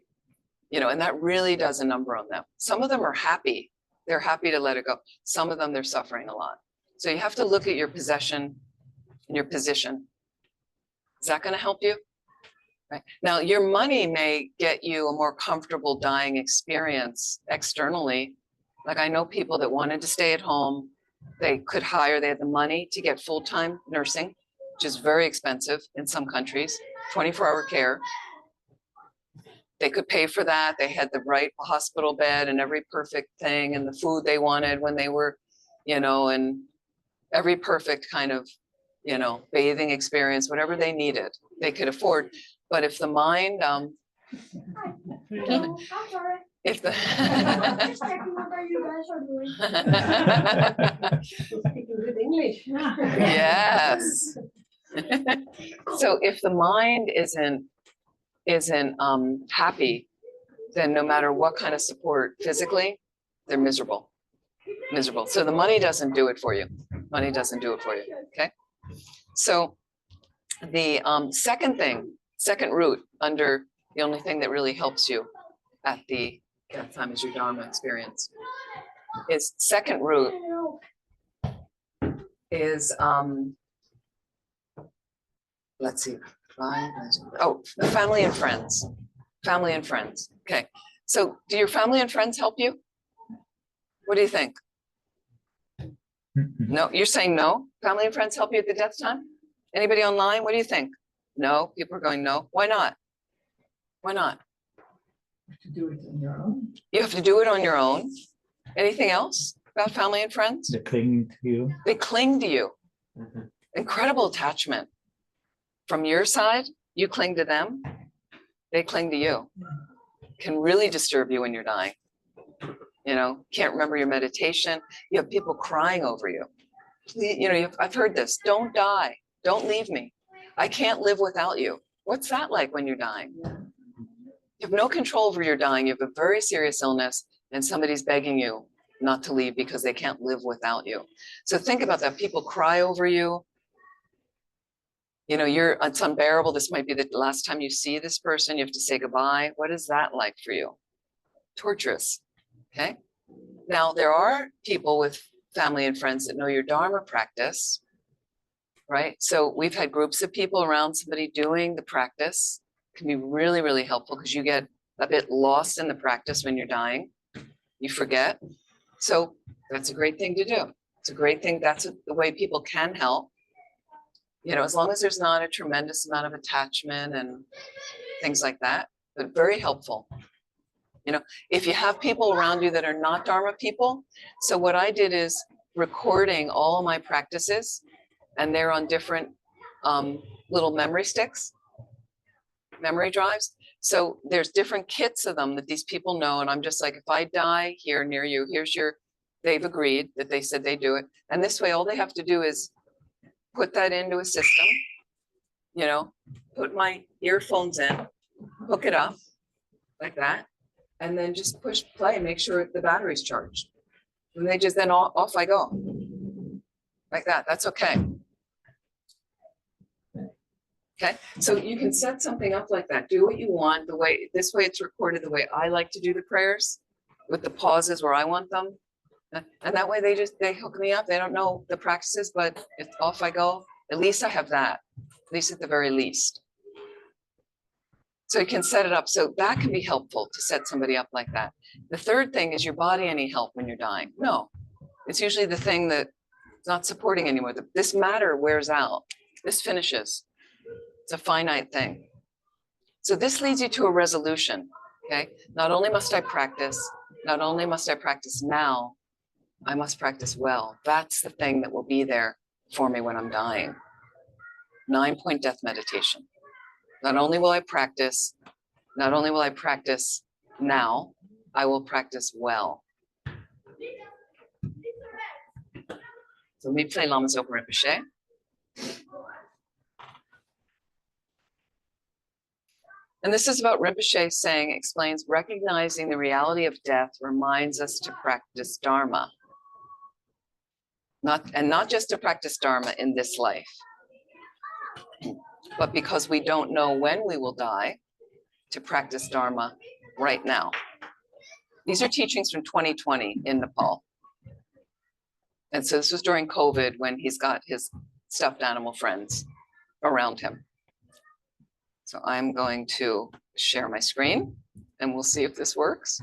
and that really does a number on them. Some of them are happy. They're happy to let it go. Some of them, they're suffering a lot. So you have to look at your possession and your position. Is that going to help you? Right. Now, your money may get you a more comfortable dying experience externally. Like I know people that wanted to stay at home. They had the money to get full-time nursing, which is very expensive in some countries, 24-hour care. They could pay for that. They had the right hospital bed and every perfect thing and the food they wanted when they were, and every perfect kind of, bathing experience, whatever they needed, they could afford. But if the mind, Hello, I'm sorry. if the Just checking what you guys are doing. Speaking good English. yes. So if the mind isn't happy, then no matter what kind of support physically, they're miserable. So the money doesn't do it for you. Money doesn't do it for you. Okay. So the second root under the only thing that really helps you at the death time is your Dharma experience. is second root is, let's see, oh, the family and friends, family and friends. Okay, so do your family and friends help you? What do you think? No, you're saying no? Family and friends help you at the death time? Anybody online? What do you think? No, people are going no. Why not? Why not? To do it on your own. You have to do it on your own. Anything else about family and friends? They're clinging to you. They cling to you. Mhm. Incredible attachment. From your side, you cling to them. They cling to you. Can really disturb you when you're dying. You know, can't remember your meditation. You have people crying over you. Please, you know, I've heard this. Don't die. Don't leave me. I can't live without you. What's that like when you're dying? You have no control over your dying. You have a very serious illness and somebody's begging you not to leave because they can't live without you. So think about that. People cry over you. You know, it's unbearable. This might be the last time you see this person. You have to say goodbye. What is that like for you? Torturous. Okay. Now, there are people with family and friends that know your Dharma practice, right? So we've had groups of people around somebody doing the practice. Can be really, really helpful because you get a bit lost in the practice when you're dying. You forget. So that's a great thing to do. It's a great thing. That's the way people can help. You know, as long as there's not a tremendous amount of attachment and things like that, but very helpful. You know, if you have people around you that are not Dharma people. So what I did is recording all of my practices and they're on different little memory sticks, memory drives. So there's different kits of them that these people know. And I'm just like, if I die here near you, here's your, they've agreed that they said they do it. And this way, all they have to do is put that into a system, you know, put my earphones in, hook it up like that, and then just push play, make sure the battery's charged. And they just, then off I go. Like that, that's okay. Okay, so you can set something up like that. Do what you want the way, this way it's recorded the way I like to do the prayers with the pauses where I want them. And that way they hook me up. They don't know the practices, but if off I go, at least I have that, at least at the very least. So you can set it up. So that can be helpful to set somebody up like that. The third thing is your body any help when you're dying? No, it's usually the thing that's not supporting anymore. This matter wears out. This finishes. It's a finite thing. So this leads you to a resolution, okay? Not only must I practice now, I must practice well. That's the thing that will be there for me when I'm dying. 9-point death meditation. Not only will I practice now, I will practice well. So let me play Lama Zopa Rinpoche. And this is about Rinpoche saying, explains, recognizing the reality of death reminds us to practice Dharma. Not just to practice Dharma in this life, but because we don't know when we will die, to practice Dharma right now. These are teachings from 2020 in Nepal. And so this was during COVID when he's got his stuffed animal friends around him. So I'm going to share my screen and we'll see if this works.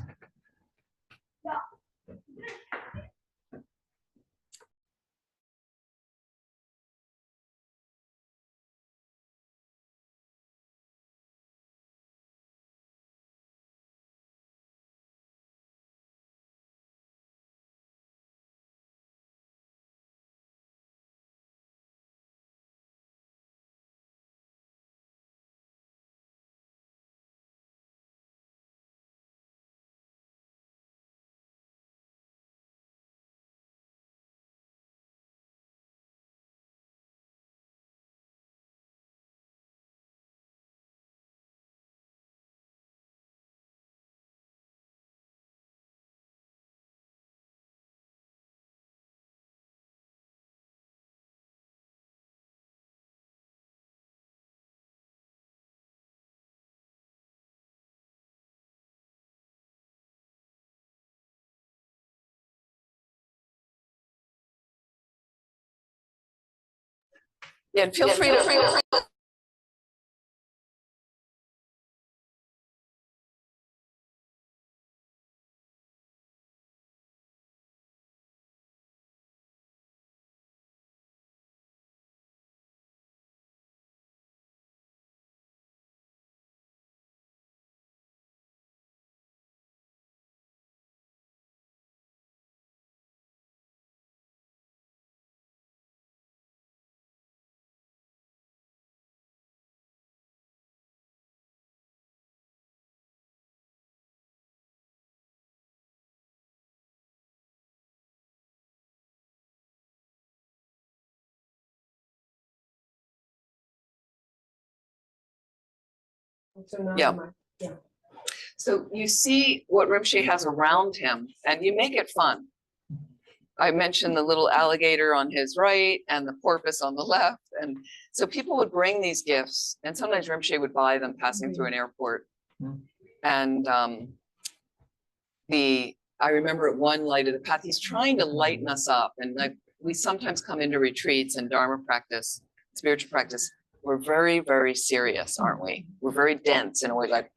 Yeah, and feel free to. So now Yeah. my- So you see what Rinpoche has around him, and you make it fun. I mentioned the little alligator on his right and the porpoise on the left. And so people would bring these gifts, and sometimes Rinpoche would buy them passing through an airport. Mm. And I remember at one Light of the Path, he's trying to lighten us up. And like we sometimes come into retreats and Dharma practice, spiritual practice. We're very, very serious, aren't we? We're very dense in a way. Like,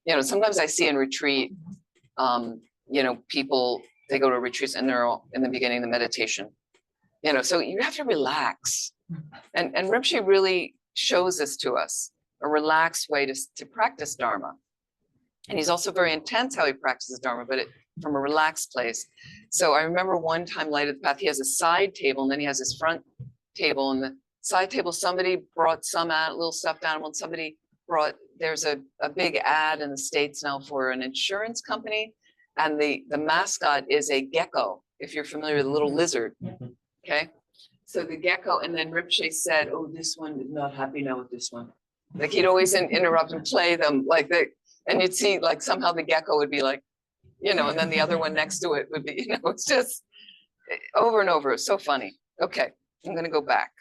you know, sometimes I see in retreat, you know, people, they go to retreats and they're all in the beginning of the meditation, you know, so you have to relax. And Rinpoche really shows this to us, a relaxed way to practice Dharma. And he's also very intense how he practices Dharma, but from a relaxed place. So I remember one time Light of the Path, he has a side table and then he has his front table, and the side table, somebody brought some little stuffed animal, and somebody brought, there's a big ad in the States now for an insurance company. And the mascot is a gecko, if you're familiar with a little lizard. Okay. So the gecko, and then Rinpoche said, oh, this one is not happy now with this one. Like he'd always interrupt and play them like that. And you'd see like somehow the gecko would be like, you know, and then the other one next to it would be, you know, it's just over and over. It's so funny. Okay, I'm going to go back.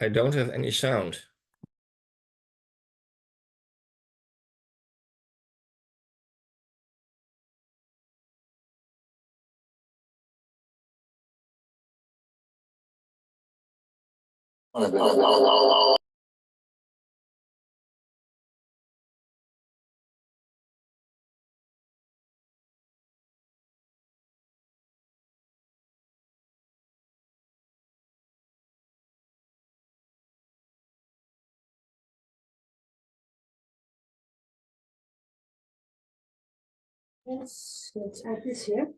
I don't have any sound. Yes, let's add this here.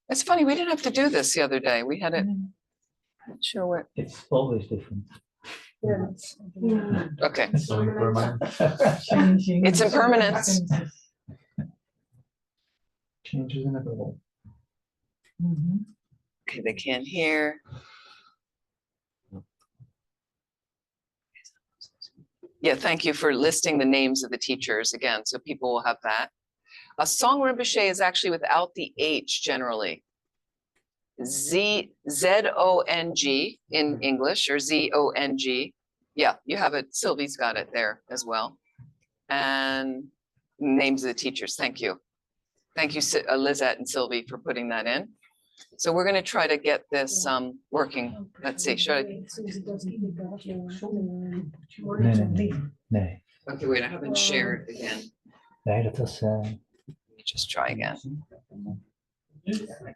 It's funny, we didn't have to do this the other day. We had it. Not sure what. It's always different. Yeah, Okay. It's so impermanent. It's impermanence. Change is inevitable. Okay, they can't hear. Yeah, thank you for listing the names of the teachers again, so people will have that. A song Rinpoche is actually without the H generally. Z-O-N-G in English, or Z-O-N-G. Yeah, you have it. Sylvie's got it there as well. And names of the teachers. Thank you. Thank you, Lizette and Sylvie, for putting that in. So we're going to try to get this working. Let's see. Should I? Nee. Okay, wait, I haven't shared again. Nee, dat was... Just try again.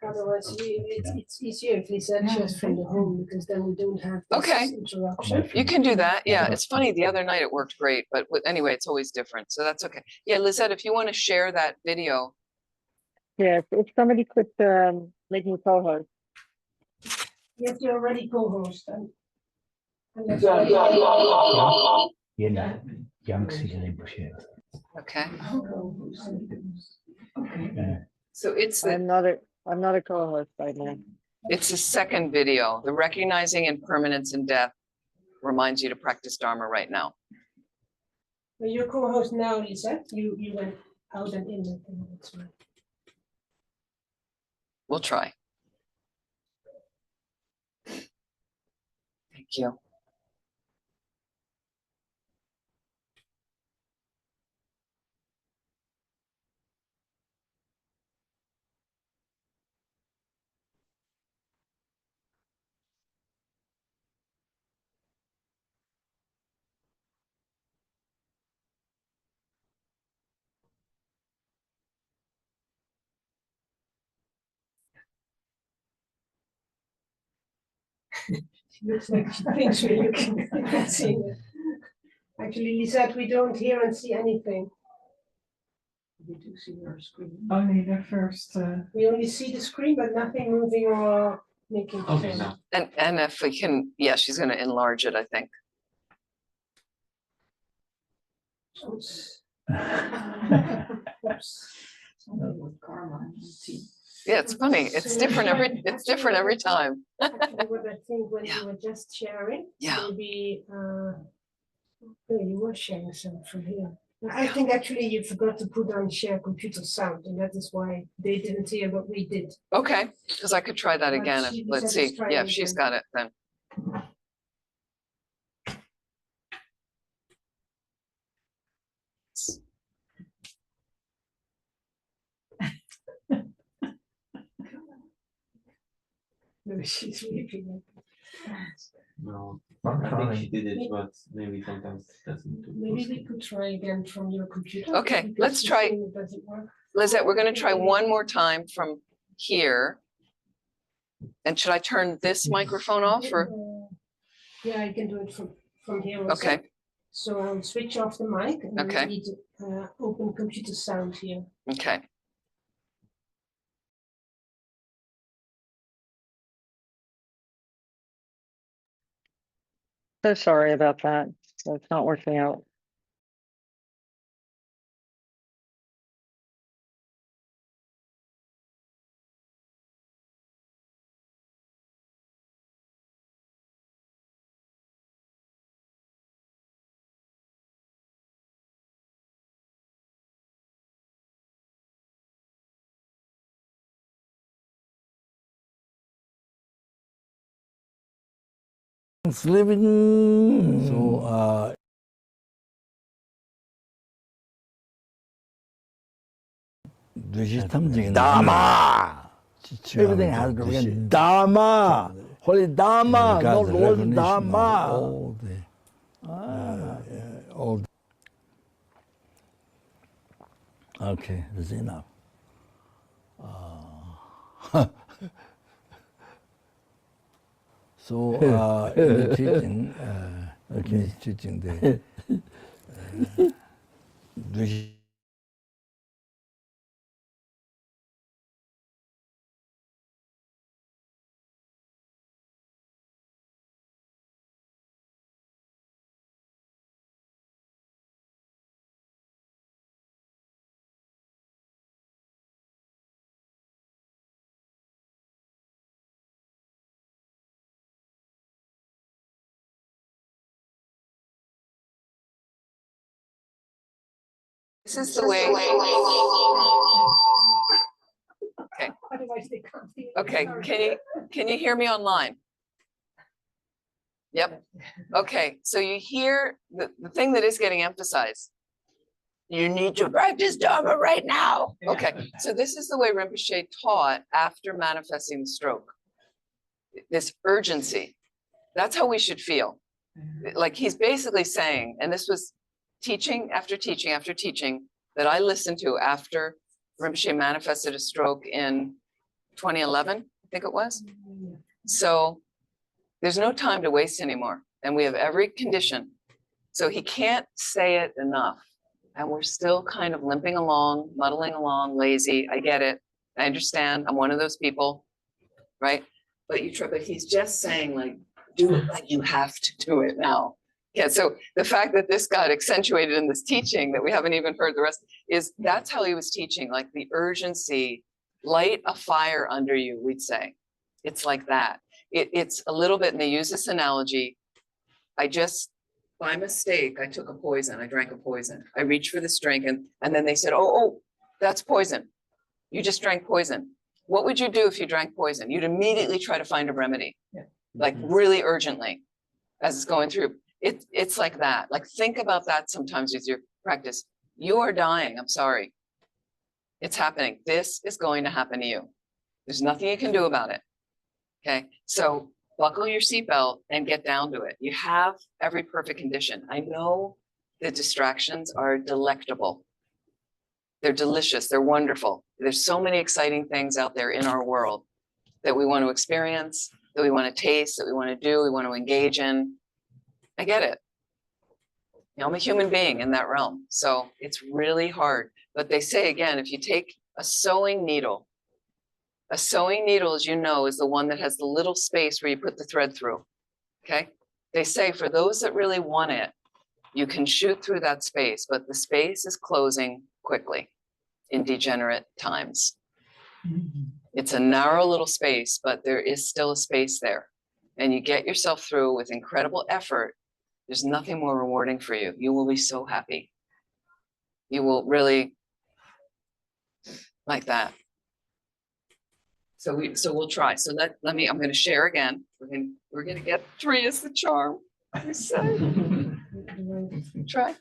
Otherwise, it's easier if it's accessed from the home, because then we don't have this Okay. interruption. You can do that. Yeah, it's funny. The other night it worked great, but anyway, it's always different. So that's okay. Yeah, Lizette, if you want to share that video. Yes, if somebody could make me co-host. Yes, you already co-host. Yeah. 양측이 Rinpoche. Okay, 네. so it's the, I'm not a co-host right now. it's the second video, the recognizing impermanence in death reminds you to practice Dharma right now. Well, your co-host now, Lisa, you went out and in, I think that's right. We'll try. Thank you. Looks like she thinks we're looking at seeing it. Actually, Lisette, we don't hear and see anything. We do see your screen. Only the first, We only see the screen, but nothing moving or making. Okay, sound. now, And if we can, yeah, she's gonna enlarge it, I think. Oops. Something with karma and see. Yeah, it's funny. It's different every time. Actually, what I think when Yeah. you were just sharing, Yeah. maybe, you were sharing some from here. I think actually you forgot to put on share computer sound, and that is why they didn't hear what we did. Okay, because I could try that But again. she Let's said it's see. trying Yeah, if she's again. got it then. No, she's weeping. no, I'm I think trying. she did it, but maybe sometimes it doesn't do. Maybe we could try again from your computer. Okay, because let's she's try- saying it doesn't work. Lizette, we're gonna try one more time from here. And should I turn this microphone off or? Yeah, I can do it from here also. Okay, So I'll switch off the mic and then Okay. we need to open computer sound here. okay. So sorry about that. So it's not working out. living. So Dharma. Everything has to be Dharma. Holy Dharma, not Lord's Dharma. All the, okay, that's enough. So in the teaching, okay, teaching the This is the way. Otherwise they can't hear. Okay, can you hear me online? Yep. Okay, so you hear the thing that is getting emphasized. You need to practice Dharma right now. Okay, so this is the way Rinpoche taught after manifesting the stroke. This urgency. That's how we should feel. Like he's basically saying, and this was teaching after teaching after teaching that I listened to after Rinpoche manifested a stroke in 2011, I think it was. So there's no time to waste anymore. And we have every condition. So he can't say it enough. And we're still kind of limping along, muddling along, lazy. I get it. I understand. I'm one of those people, right? But he's just saying like, do it like you have to do it now. Yeah, so the fact that this got accentuated in this teaching that we haven't even heard the rest is that's how he was teaching, like the urgency, light a fire under you, we'd say. It's like that. It's a little bit, and they use this analogy. By mistake, I took a poison. I drank a poison. I reached for this drink and then they said, oh, that's poison. You just drank poison. What would you do if you drank poison? You'd immediately try to find a remedy, like really urgently as it's going through. It's like that. Like think about that sometimes with your practice. You are dying. I'm sorry. It's happening. This is going to happen to you. There's nothing you can do about it. Okay. So buckle your seatbelt and get down to it. You have every perfect condition. I know the distractions are delectable. They're delicious. They're wonderful. There's so many exciting things out there in our world that we want to experience, that we want to taste, that we want to do, we want to engage in. I get it. You know, I'm a human being in that realm. So it's really hard. But they say, again, if you take a sewing needle, as you know, is the one that has the little space where you put the thread through. Okay. They say for those that really want it, you can shoot through that space, but the space is closing quickly in degenerate times. It's a narrow little space, but there is still a space there. And you get yourself through with incredible effort. There's nothing more rewarding for you. You will be so happy. You will really like that. So we'll try. So I'm going to share again. We're going to get 3 is the charm. We say. Try.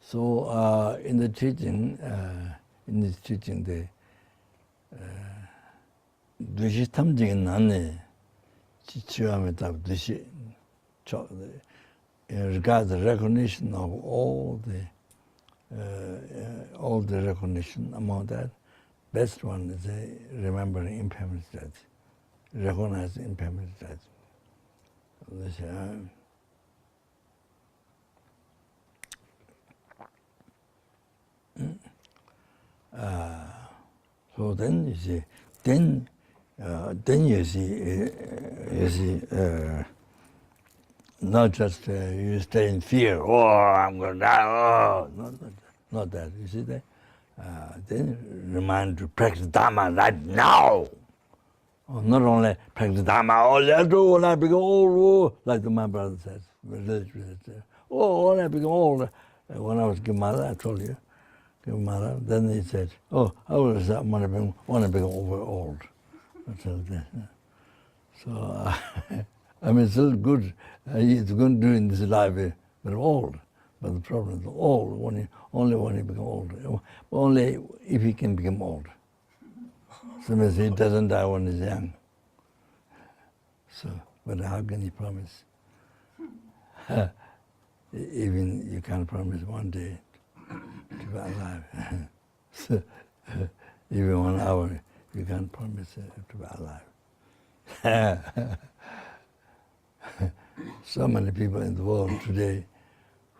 So in this teaching, the dushi tamjing nani chichuame tab dushi regards the recognition of all the recognition among that. Best one is remembering impermanence that, recognize impermanence that. So then you see, then you see, not just you stay in fear. Oh, I'm going to die. Oh, not that. You see that? Then remind to practice Dharma right now. Not only practice Dharma, all I become old, like my brother says. All I become old. When I was Gemara, I told you. Gemara, then he said, oh, I want to become over old. So, I mean, it's still good. It's going to do in this life, but old. But the problem is old, only when he becomes old. Only if he can become old. So means he doesn't die when he's young. So, but how can he promise? Even you can't promise one day to be alive. So, even 1 hour, you can't promise to be alive. So many people in the world today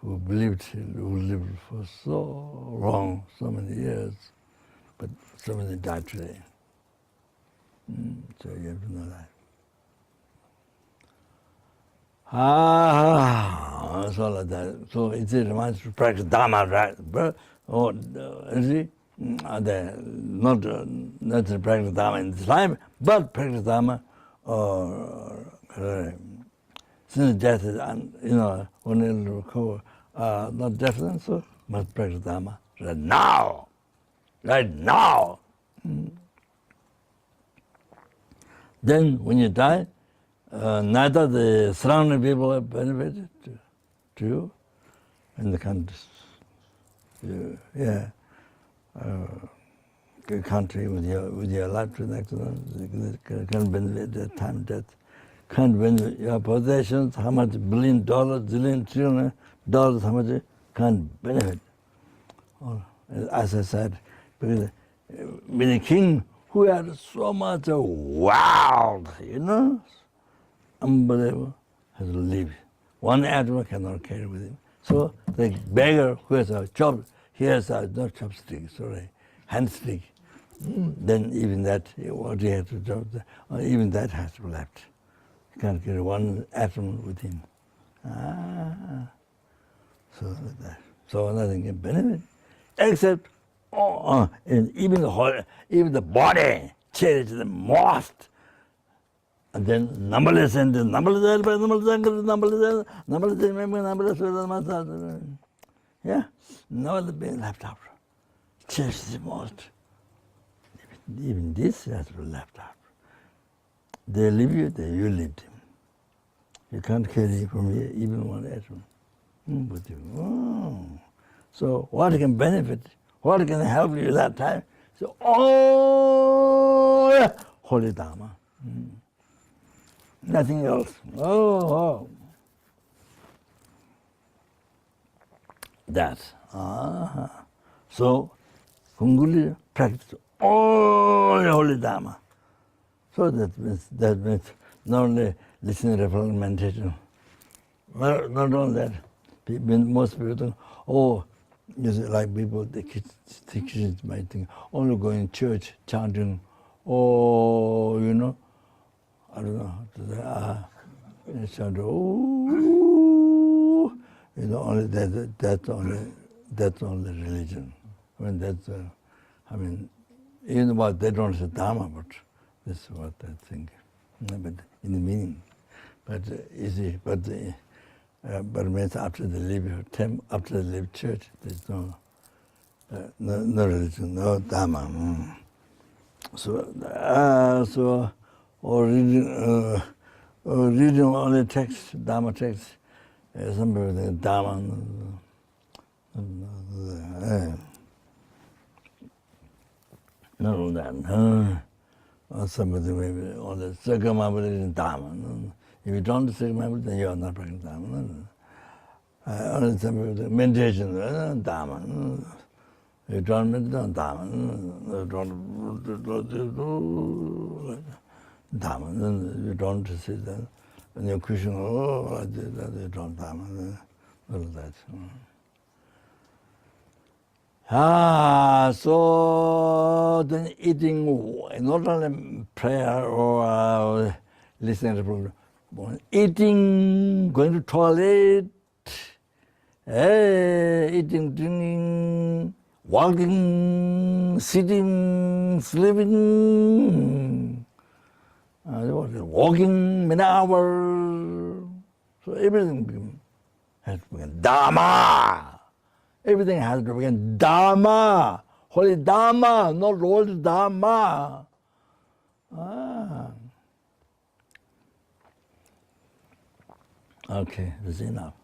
who lived for so long, so many years, but so many died today. So you have to know that. So like that. So it reminds to practice Dharma, right? See, not to practice Dharma in this life, but practice Dharma since death is, only to recover, not definite, so must practice Dharma right now. Right now. Then when you die, neither the surrounding people are benefited to you and the country. Country with your life accident can benefit the time death. Can't benefit your possessions, how much $1 billion, zillion, trillion dollars, how much can't benefit. As I said, because with a king who had so much wealth, unbelievable, has to leave. One atom cannot carry with him. So the beggar who has a chop, he has no chopstick, sorry, hand stick. Then even that, what he has to drop, even that has to be left. He can't carry one atom with him. So like that. So nothing can benefit, except and even the body cherished the most. And then numberless and numberless, yeah, no other being left out. Cherish the most. Even this has to be left out. They leave you, then you leave them. You can't carry from here even one atom. So what can benefit, what can help you that time? So, Holy Dharma. Nothing else. That. So, Kunguli practice all Holy Dharma. So that means not only listening to meditation, not only that. Most people think, like people, the Christians might think, only going to church, chanting, I don't know how to say, only that's only religion. I mean, even what they don't say Dharma, but this is what they think. But in the meaning, but it means after they leave church, there's no religion, no Dharma. So reading only text, Dharma text, some people think Dharma. Not all that. Somebody maybe only second religion Dharma. If you don't do second then you are not practicing Dharma. Only some people think meditation, Dharma. You don't meditate, Dharma. Dharma. You don't sit there. When you're Krishna, you don't Dharma. All that. So then eating, not only prayer or listening to program, eating, going to toilet, eating, drinking, walking, sitting, sleeping, walking many hours. So everything has to be Dharma. Everything has to begin Dharma, Holy Dharma, not Lord Dharma. Okay, that's enough.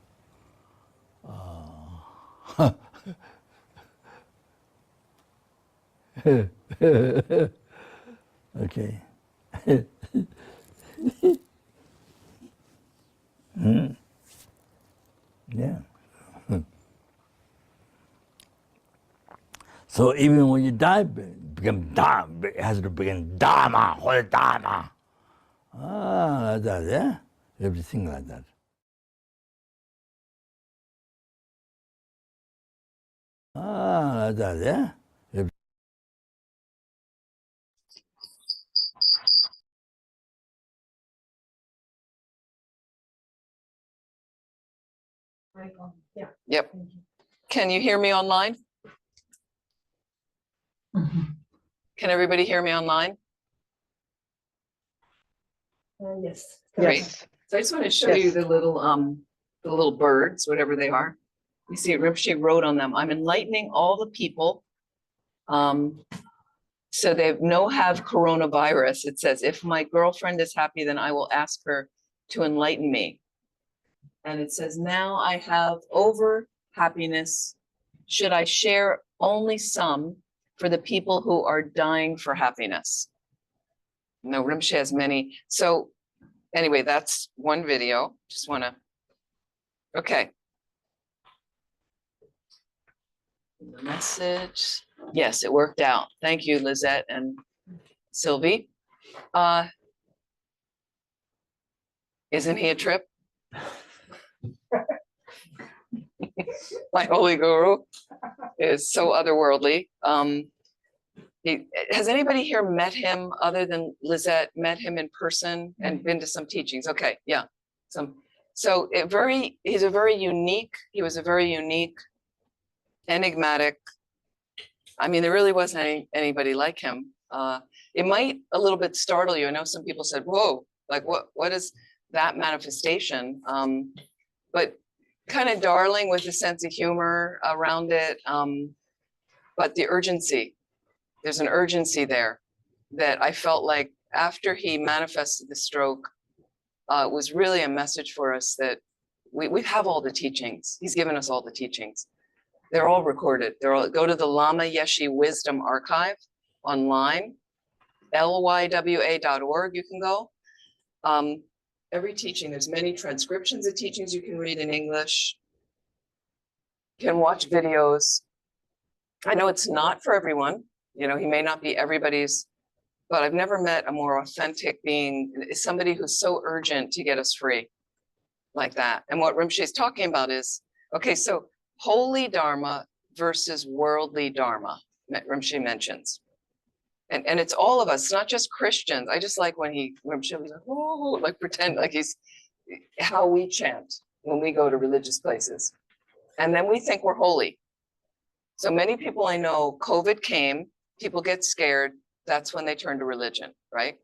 Okay. Yeah. So even when you die, become Dharma, it has to begin Dharma, Holy Dharma. Like that, yeah? Everything like that. Like that, yeah? Yeah. Yep. Can you hear me online? Can everybody hear me online? Yes. Great. So I just want to show you Yes. the little birds, whatever they are. You see, Rinpoche wrote on them, I'm enlightening all the people. So they no have coronavirus. It says, if my girlfriend is happy, then I will ask her to enlighten me. And it says, now I have over happiness. Should I share only some for the people who are dying for happiness? No, Rinpoche has many. So anyway, that's one video. Just want to, okay. The message. Yes, it worked out. Thank you, Lizette and Sylvie. Isn't he a trip? My holy guru is so otherworldly. Has anybody here met him other than Lizette, met him in person and been to some teachings? Okay, yeah. So he was a very unique, enigmatic. I mean, there really wasn't anybody like him. It might a little bit startle you. I know some people said, whoa, like what is that manifestation? But kind of darling with a sense of humor around it. But the urgency, there's an urgency there that I felt like after he manifested the stroke, was really a message for us that we have all the teachings. He's given us all the teachings. They're all recorded. Go to the Lama Yeshe Wisdom Archive online, lywa.org, you can go. Every teaching, there's many transcriptions of teachings you can read in English. You can watch videos. I know it's not for everyone. You know, he may not be everybody's, but I've never met a more authentic being, somebody who's so urgent to get us free like that. And what Rinpoche is talking about is, okay, so holy Dharma versus worldly Dharma, Rinpoche mentions. And it's all of us, not just Christians. I just like when Rinpoche was like, oh, like pretend like he's, how we chant when we go to religious places. And then we think we're holy. So many people I know, COVID came, people get scared. That's when they turn to religion, right?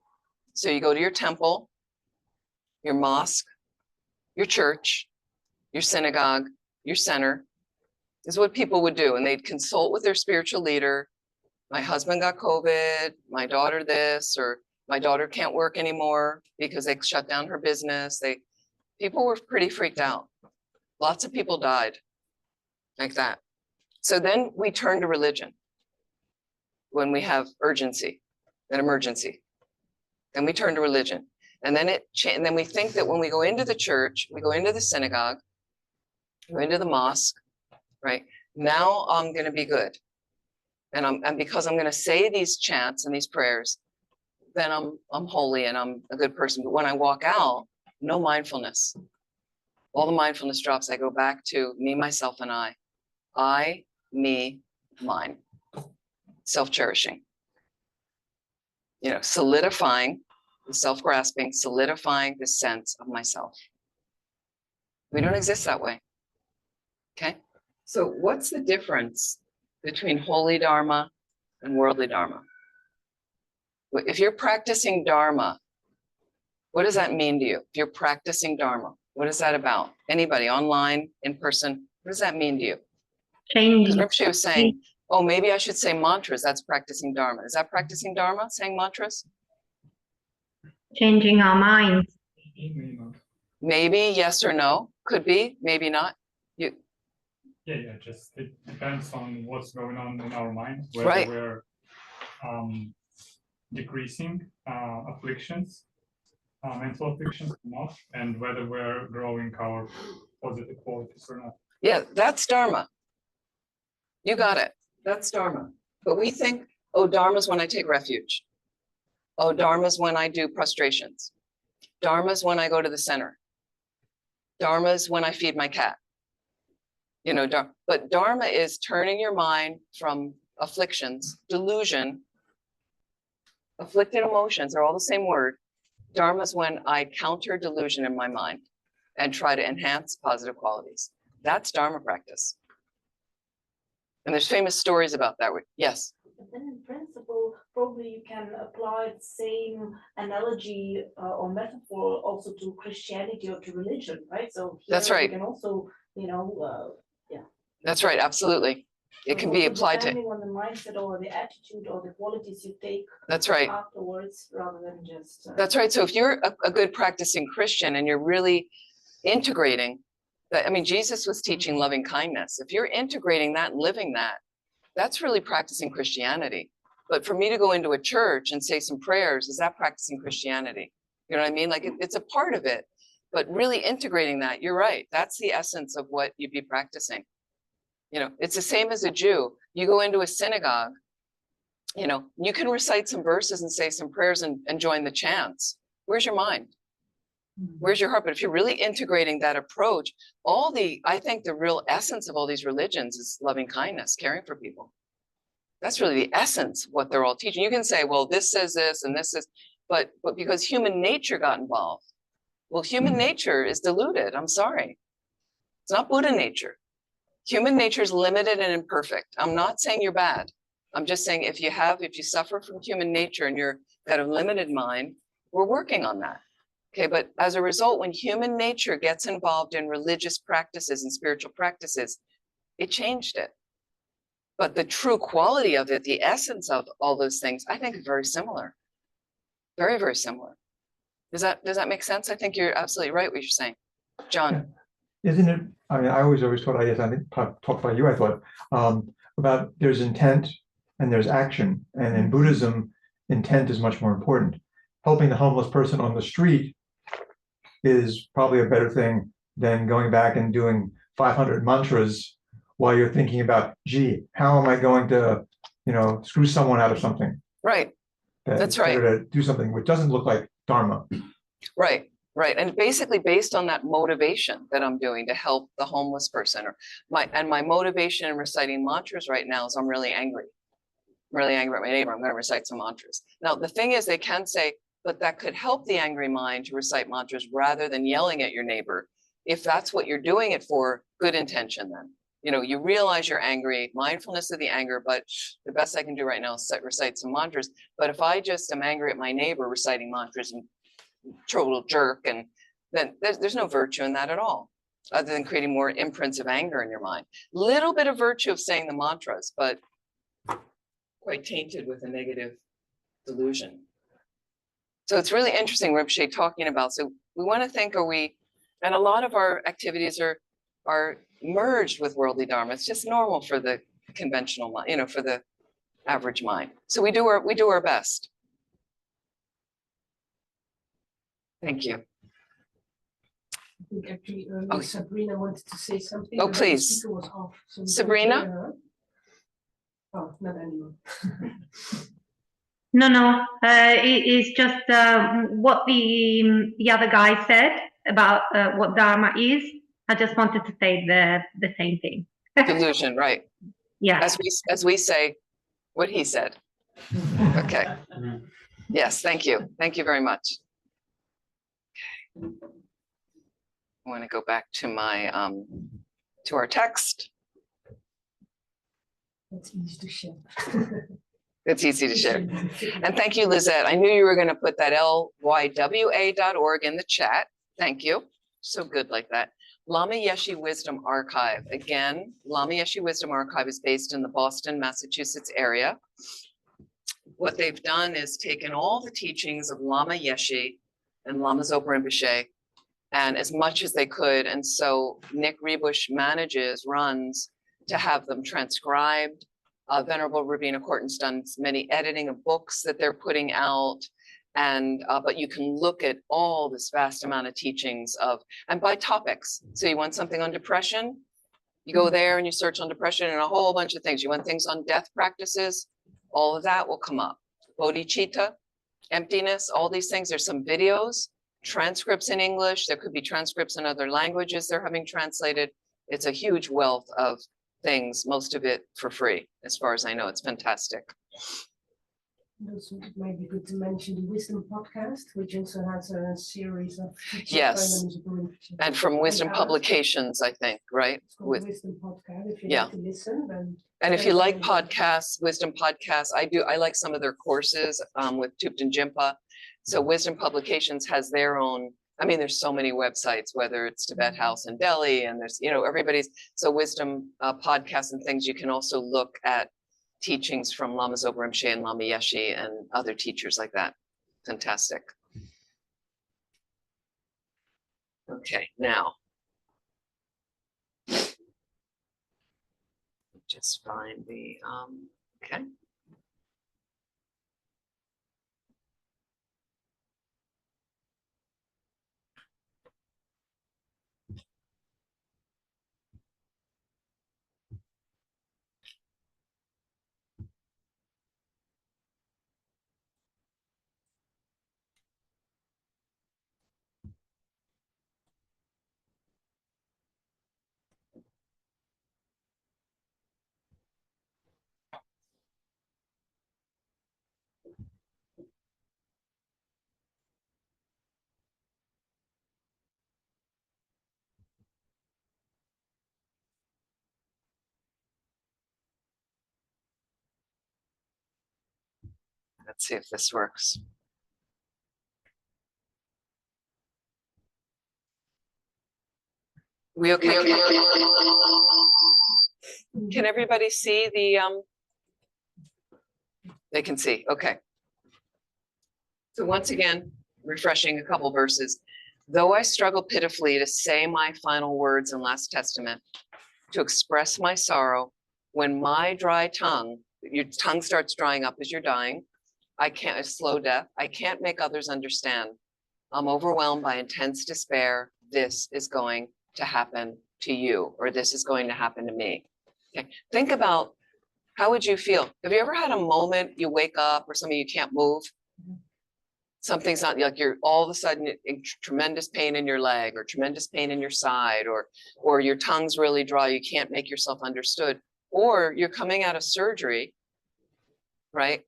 So you go to your temple, your mosque, your church, your synagogue, your center. This is what people would do. And they'd consult with their spiritual leader. My husband got COVID, my daughter this, or my daughter can't work anymore because they shut down her business. People were pretty freaked out. Lots of people died like that. So then we turn to religion when we have urgency, an emergency. Then we turn to religion. And then we think that when we go into the church, we go into the synagogue, go into the mosque, right? Now I'm going to be good. And because I'm going to say these chants and these prayers, then I'm holy and I'm a good person. But when I walk out, no mindfulness. All the mindfulness drops. I go back to me, myself, and I. I, me, mine. Self-cherishing. You know, solidifying the self-grasping, solidifying the sense of myself. We don't exist that way. Okay? So what's the difference between holy Dharma and worldly Dharma? If you're practicing Dharma, what does that mean to you? If you're practicing Dharma, what is that about? Anybody online, in person, what does that mean to you? Because Rinpoche was saying, oh, maybe I should say mantras. That's practicing Dharma. Is that practicing Dharma, saying mantras? Changing our minds. Maybe yes or no. Could be, maybe not. Yeah, just it depends on what's going on in our mind, whether Right. we're decreasing afflictions, mental afflictions or not, and whether we're growing our positive qualities or not. Yeah, that's Dharma. You got it. That's Dharma. But we think, oh, Dharma's when I take refuge. Oh, Dharma's when I do prostrations. Dharma's when I go to the center. Dharma's when I feed my cat. You know, but Dharma is turning your mind from afflictions, delusion, afflicted emotions, they're all the same word. Dharma is when I counter delusion in my mind and try to enhance positive qualities. That's Dharma practice. And there's famous stories about that. Yes. But then in principle, probably you can apply the same analogy or metaphor also to Christianity or to religion, right? So That's here we right. can also, That's right, absolutely. It so can be also applied to, depending on the mindset or the attitude or the qualities you take that's right. afterwards, rather than just. That's right. So if you're a good practicing Christian and you're really integrating that, I mean, Jesus was teaching loving kindness. If you're integrating that and living that, that's really practicing Christianity. But for me to go into a church and say some prayers, is that practicing Christianity? You know what I mean? Like it's a part of it, but really integrating that, you're right. That's the essence of what you'd be practicing. You know, it's the same as a Jew. You go into a synagogue, you know, you can recite some verses and say some prayers and join the chants. Where's your mind? Where's your heart? But if you're really integrating that approach, I think the real essence of all these religions is loving kindness, caring for people. That's really the essence of what they're all teaching. You can say, well, this says this and this is, but because human nature got involved. Well, human nature is diluted. I'm sorry. It's not Buddha nature. Human nature is limited and imperfect. I'm not saying you're bad. I'm just saying if you suffer from human nature and you're got a limited mind, we're working on that. Okay, but as a result, when human nature gets involved in religious practices and spiritual practices, it changed it. But the true quality of it, the essence of all those things, I think is very similar. Very, very similar. Does that make sense? I think you're absolutely right what you're saying. John. Isn't it, I mean, I always thought, I guess I think talked by you, I thought, about there's intent and there's action. And in Buddhism, intent is much more important. Helping the homeless person on the street is probably a better thing than going back and doing 500 mantras while you're thinking about, gee, how am I going to, screw someone out of something? Right. That's right. To do something which doesn't look like Dharma. Right. Right. And basically based on that motivation that I'm doing to help the homeless person, or my motivation in reciting mantras right now is I'm really angry. I'm really angry at my neighbor. I'm going to recite some mantras. Now, the thing is, they can say, but that could help the angry mind to recite mantras rather than yelling at your neighbor. If that's what you're doing it for, good intention then. You realize you're angry, mindfulness of the anger, but the best I can do right now is recite some mantras. But if I just am angry at my neighbor reciting mantras and total jerk, and then there's no virtue in that at all, other than creating more imprints of anger in your mind. Little bit of virtue of saying the mantras, but quite tainted with a negative delusion. So it's really interesting, Rinpoche talking about, so we want to think, and a lot of our activities are merged with worldly dharma. It's just normal for the conventional mind, for the average mind. So we do our best. Thank you. I think actually earlier Sabrina wanted to say something. Oh, please. The was off, so Sabrina? Oh, not anymore. No. It's just what the other guy said about what Dharma is. I just wanted to say the same thing. Delusion, right? Yeah. As we say, what he said. Okay. Yes, thank you. Thank you very much. I want to go back to to our text. It's easy to share. It's easy to share. And thank you, Lizette. I knew you were going to put that lywa.org in the chat. Thank you. So good like that. Lama Yeshe Wisdom Archive. Again, Lama Yeshe Wisdom Archive is based in the Boston, Massachusetts area. What they've done is taken all the teachings of Lama Yeshe and Lama Zopa Rinpoche, and as much as they could. And so Nick Rebush runs to have them transcribed. Venerable Rabina Corton's done many editing of books that they're putting out. And but you can look at all this vast amount of teachings and by topics. So you want something on depression, you go there and you search on depression and a whole bunch of things. You want things on death practices, all of that will come up. Bodhicitta, emptiness, all these things. There's some videos, transcripts in English. There could be transcripts in other languages they're having translated. It's a huge wealth of things, most of it for free, as far as I know. It's fantastic. Also, it might be good to mention the Wisdom podcast, which also has a series of teaching Yes. items going And from Wisdom out. Publications, I think, right? It's called With, Wisdom podcast. If you Yeah. like to listen, then. and if you like Recommend it. podcasts, Wisdom podcasts, I like some of their courses with Tupten Jinpa. So Wisdom Publications has their own, I mean, there's so many websites, whether it's Tibet House in Delhi and there's, everybody's, so Wisdom podcasts and things, you can also look at teachings from Lama Zopa Rinpoche and Lama Yeshe and other teachers like that. Fantastic. Okay, now. Just find the, okay. Let's see if this works. We okay? Can everybody see the, they can see, okay. So once again, refreshing a couple verses. Though I struggle pitifully to say my final words in Last Testament, to express my sorrow, when my dry tongue, your tongue starts drying up as you're dying, I can't, a slow death, I can't make others understand. I'm overwhelmed by intense despair. This is going to happen to you, or this is going to happen to me. Okay. Think about, how would you feel? Have you ever had a moment you wake up or something you can't move? Something's not, like you're all of a sudden in tremendous pain in your leg or tremendous pain in your side, or your tongue's really dry, you can't make yourself understood, or you're coming out of surgery, right?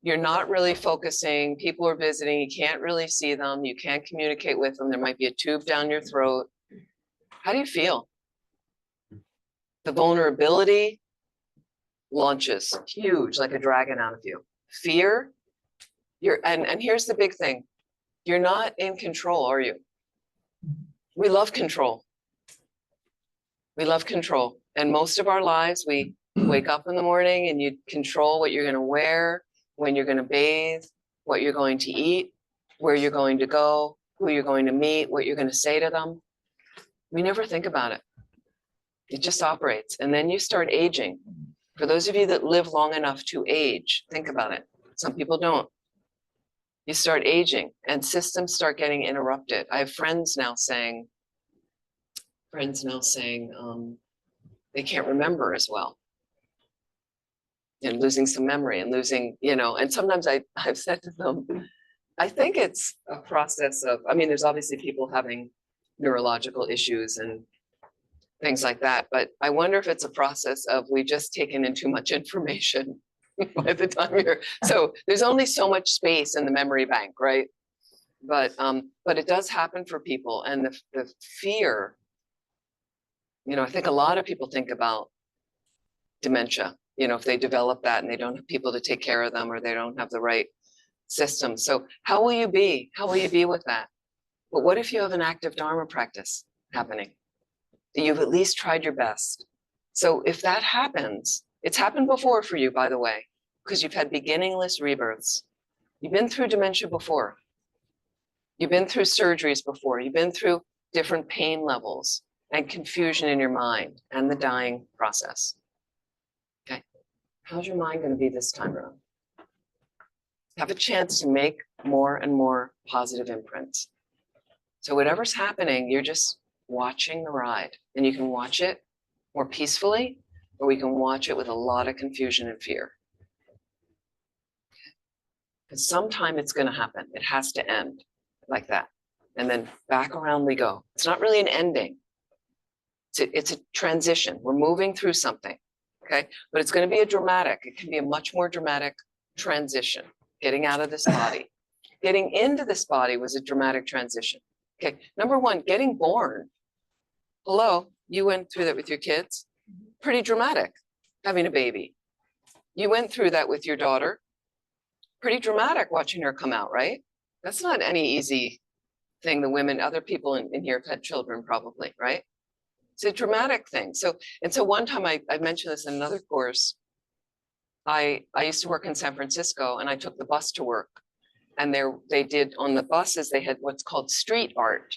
You're not really focusing, people are visiting, you can't really see them, you can't communicate with them, there might be a tube down your throat. How do you feel? The vulnerability launches huge, like a dragon out of you. Fear, and here's the big thing, you're not in control, are you? We love control. We love control. And most of our lives, we wake up in the morning and you control what you're going to wear, when you're going to bathe, what you're going to eat, where you're going to go, who you're going to meet, what you're going to say to them. We never think about it. It just operates. And then you start aging. For those of you that live long enough to age, think about it. Some people don't. You start aging and systems start getting interrupted. I have friends now saying they can't remember as well. And losing some memory and losing, and sometimes I've said to them, I think it's a process of, I mean, there's obviously people having neurological issues and things like that, but I wonder if it's a process of we've just taken in too much information by the time so there's only so much space in the memory bank, right? But it does happen for people, and the fear, I think a lot of people think about dementia, if they develop that and they don't have people to take care of them, or they don't have the right system. So how will you be? How will you be with that? But what if you have an active Dharma practice happening? You've at least tried your best. So if that happens, it's happened before for you, by the way, because you've had beginningless rebirths. You've been through dementia before. You've been through surgeries before. You've been through different pain levels and confusion in your mind and the dying process. Okay. How's your mind going to be this time around? Have a chance to make more and more positive imprints. So whatever's happening, you're just watching the ride, and you can watch it more peacefully, or we can watch it with a lot of confusion and fear. Because sometime it's going to happen. It has to end like that. And then back around we go. It's not really an ending. It's a transition. We're moving through something. Okay. But it's going to be it can be a much more dramatic transition. getting out of this body. Getting into this body was a dramatic transition. Okay, number one, getting born. Hello, you went through that with your kids. Pretty dramatic, having a baby. You went through that with your daughter. Pretty dramatic watching her come out, right? That's not any easy thing. The women, other people in here have had children probably, right? It's a dramatic thing. So one time I mentioned this in another course. I used to work in San Francisco and I took the bus to work. And they did on the buses, they had what's called street art.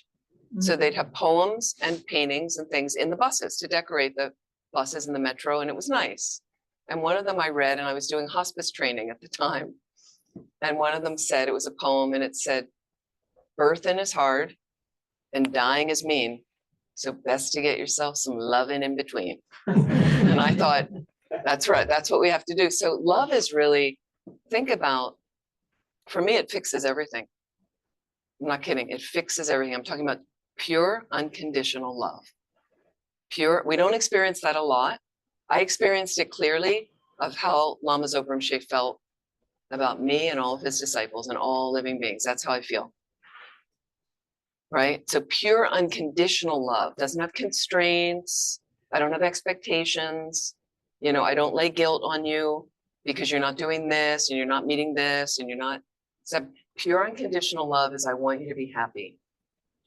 So they'd have poems and paintings and things in the buses to decorate the buses in the metro, and it was nice. And one of them I read, and I was doing hospice training at the time. And one of them said, it was a poem, and it said, birthing is hard and dying is mean. So best to get yourself some loving in between. And I thought, that's right, that's what we have to do. So love is really, think about, for me, it fixes everything. I'm not kidding, it fixes everything. I'm talking about pure, unconditional love. Pure, we don't experience that a lot. I experienced it clearly of how Lama Zopa Rinpoche felt about me and all of his disciples and all living beings. That's how I feel. Right? So pure, unconditional love doesn't have constraints. I don't have expectations. You know, I don't lay guilt on you because you're not doing this and you're not meeting this and you're not. So pure, unconditional love is I want you to be happy.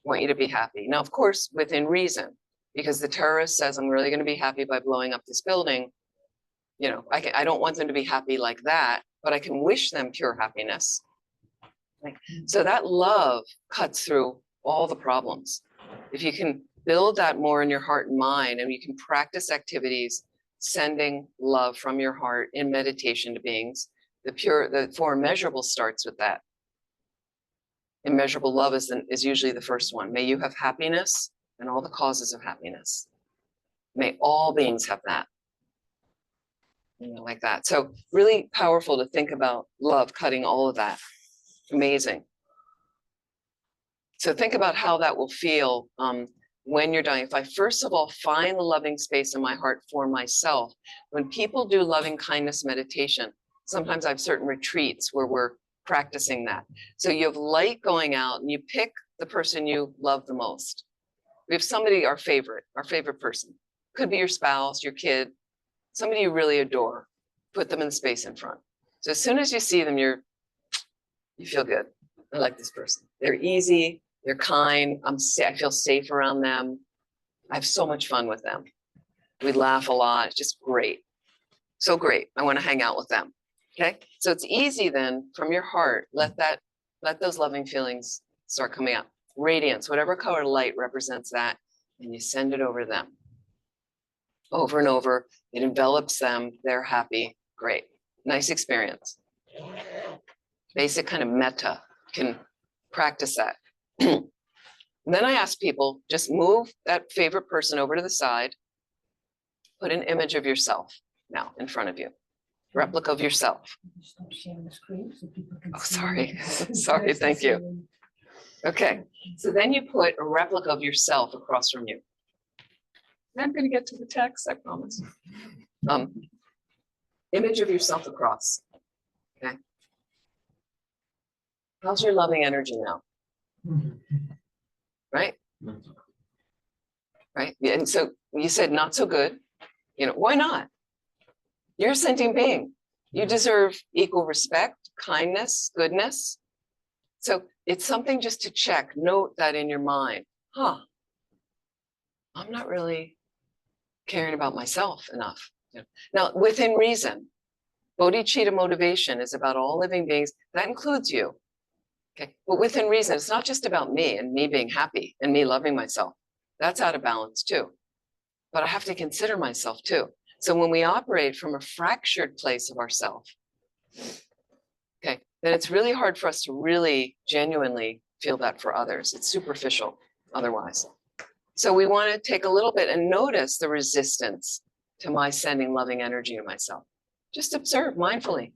I want you to be happy. Now, of course, within reason, because the terrorist says, I'm really going to be happy by blowing up this building. You know, I don't want them to be happy like that, but I can wish them pure happiness. So that love cuts through all the problems. If you can build that more in your heart and mind, and you can practice activities, sending love from your heart in meditation to beings, the four immeasurable starts with that. Immeasurable love is usually the first one. May you have happiness and all the causes of happiness. May all beings have that. You know, like that. So really powerful to think about love cutting all of that. Amazing. So think about how that will feel when you're dying. If I first of all find the loving space in my heart for myself, when people do loving kindness meditation, sometimes I have certain retreats where we're practicing that. So you have light going out and you pick the person you love the most. We have somebody, our favorite person. Could be your spouse, your kid, somebody you really adore. Put them in the space in front. So as soon as you see them, you feel good. I like this person. They're easy, they're kind. I feel safe around them. I have so much fun with them. We laugh a lot. It's just great. So great. I want to hang out with them. Okay. So it's easy then from your heart, let those loving feelings start coming out. Radiance, whatever color light represents that, and you send it over them. Over and over, it envelops them, they're happy, great. Nice experience. Basic kind of metta, can practice that. Then I ask people, just move that favorite person over to the side, put an image of yourself now in front of you, replica of yourself. Stop sharing the screen so people can Oh, see sorry, you. sorry, thank you. Okay, so then you put a replica of yourself across from you. I'm going to get to the text, I promise. Image of yourself across. Okay. How's your loving energy now? Right? Right? And so you said not so good. You know, why not? You're a sentient being. You deserve equal respect, kindness, goodness. So it's something just to check, note that in your mind. Huh, I'm not really caring about myself enough. Now, within reason, bodhicitta motivation is about all living beings. That includes you. Okay, but within reason, it's not just about me and me being happy and me loving myself. That's out of balance too. But I have to consider myself too. So when we operate from a fractured place of ourself, okay, then it's really hard for us to really genuinely feel that for others. It's superficial otherwise. So we want to take a little bit and notice the resistance to my sending loving energy to myself. Just observe mindfully.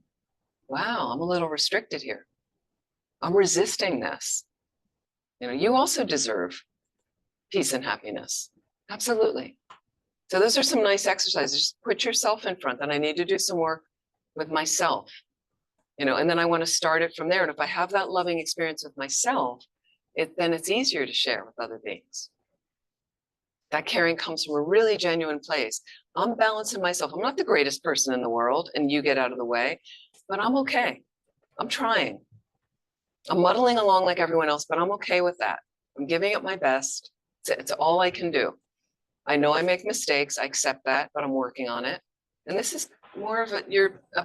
Wow, I'm a little restricted here. I'm resisting this. You know, you also deserve peace and happiness. Absolutely. So those are some nice exercises. Just put yourself in front, and I need to do some work with myself. you know, and then I want to start it from there. And if I have that loving experience with myself, then it's easier to share with other beings. That caring comes from a really genuine place. I'm balancing myself. I'm not the greatest person in the world, and you get out of the way, but I'm okay. I'm trying. I'm muddling along like everyone else, but I'm okay with that. I'm giving it my best. It's all I can do. I know I make mistakes. I accept that, but I'm working on it. And this is more of a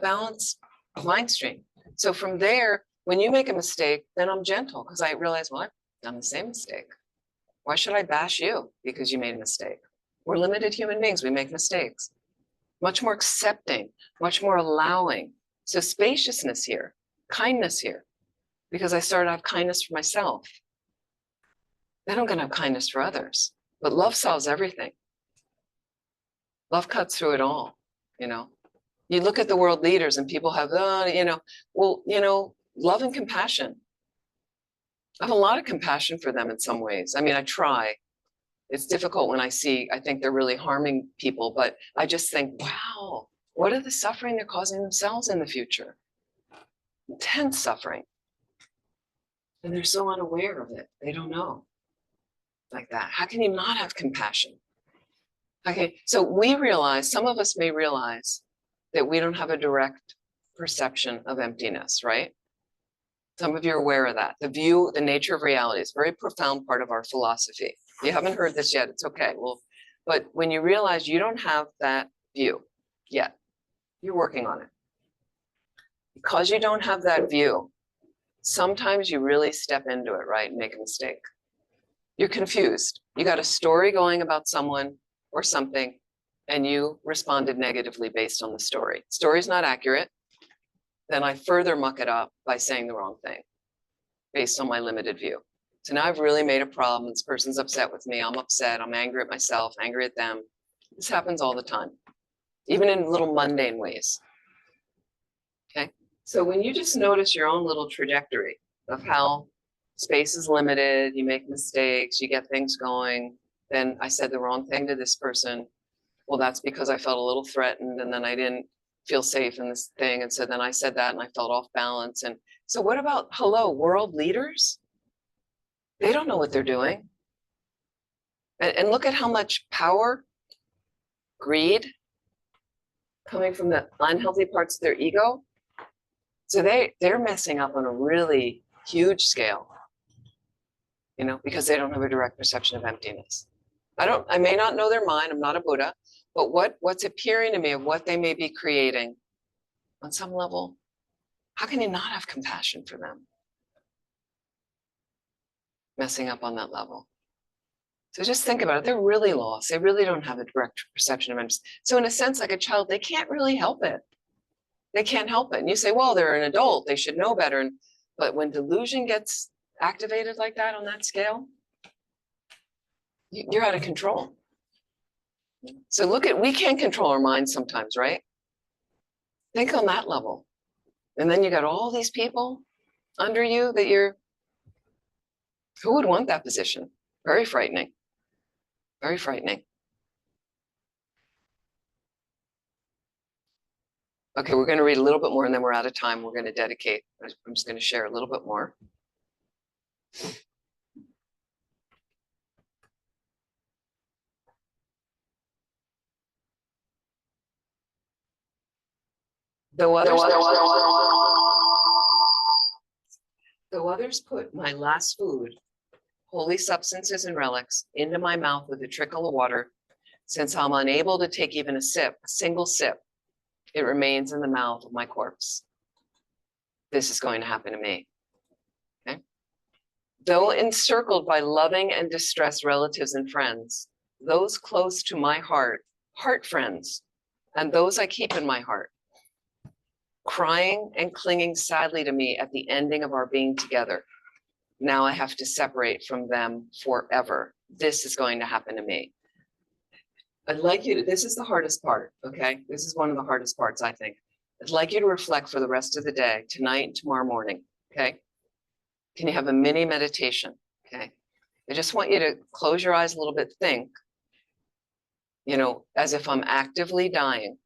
balanced mind stream. So from there, when you make a mistake, then I'm gentle because I realize, well, I've done the same mistake. Why should I bash you because you made a mistake? We're limited human beings. We make mistakes. Much more accepting, much more allowing. So spaciousness here, kindness here, because I started to have kindness for myself. Then I'm going to have kindness for others. But love solves everything. Love cuts through it all, you know. You look at the world leaders and people have, love and compassion. I have a lot of compassion for them in some ways. I mean, I try. It's difficult when I think they're really harming people, but I just think, wow, what are the suffering they're causing themselves in the future? Intense suffering. And they're so unaware of it. They don't know. Like that. How can you not have compassion? Okay, so we realize, some of us may realize that we don't have a direct perception of emptiness, right? Some of you are aware of that. The nature of reality is a very profound part of our philosophy. If you haven't heard this yet, it's okay. Well, but when you realize you don't have that view yet, you're working on it. Because you don't have that view, sometimes you really step into it, right, and make a mistake. You're confused. You got a story going about someone or something, and you responded negatively based on the story. Story's not accurate. Then I further muck it up by saying the wrong thing based on my limited view. So now I've really made a problem. This person's upset with me. I'm upset. I'm angry at myself, angry at them. This happens all the time, even in little mundane ways. Okay. So when you just notice your own little trajectory of how space is limited, you make mistakes, you get things going, then I said the wrong thing to this person. Well, that's because I felt a little threatened, and then I didn't feel safe in this thing. And so then I said that and I felt off balance. And so what about, hello, world leaders? They don't know what they're doing. And look at how much power, greed, coming from the unhealthy parts of their ego. So they're messing up on a really huge scale, you know, because they don't have a direct perception of emptiness. I may not know their mind, I'm not a Buddha, but what's appearing to me of what they may be creating on some level, how can you not have compassion for them? Messing up on that level. So just think about it, they're really lost. They really don't have a direct perception of emptiness. So in a sense, like a child, they can't really help it. They can't help it. And you say, well, they're an adult, they should know better. But when delusion gets activated like that on that scale, you're out of control. So we can't control our minds sometimes, right? Think on that level. And then you got all these people under you that who would want that position? Very frightening. Very frightening. Okay, we're going to read a little bit more and then we're out of time. We're going to dedicate. I'm just going to share a little bit more. Though others put my last food, holy substances and relics, into my mouth with a trickle of water, since I'm unable to take even a single sip, it remains in the mouth of my corpse. This is going to happen to me. Okay? Though encircled by loving and distressed relatives and friends, those close to my heart friends, and those I keep in my heart, crying and clinging sadly to me at the ending of our being together. Now I have to separate from them forever. This is going to happen to me. I'd like you to, this is the hardest part, okay? This is one of the hardest parts, I think. I'd like you to reflect for the rest of the day, tonight and tomorrow morning, okay? Can you have a mini meditation, okay? I just want you to close your eyes a little bit, think, you know, as if I'm actively dying.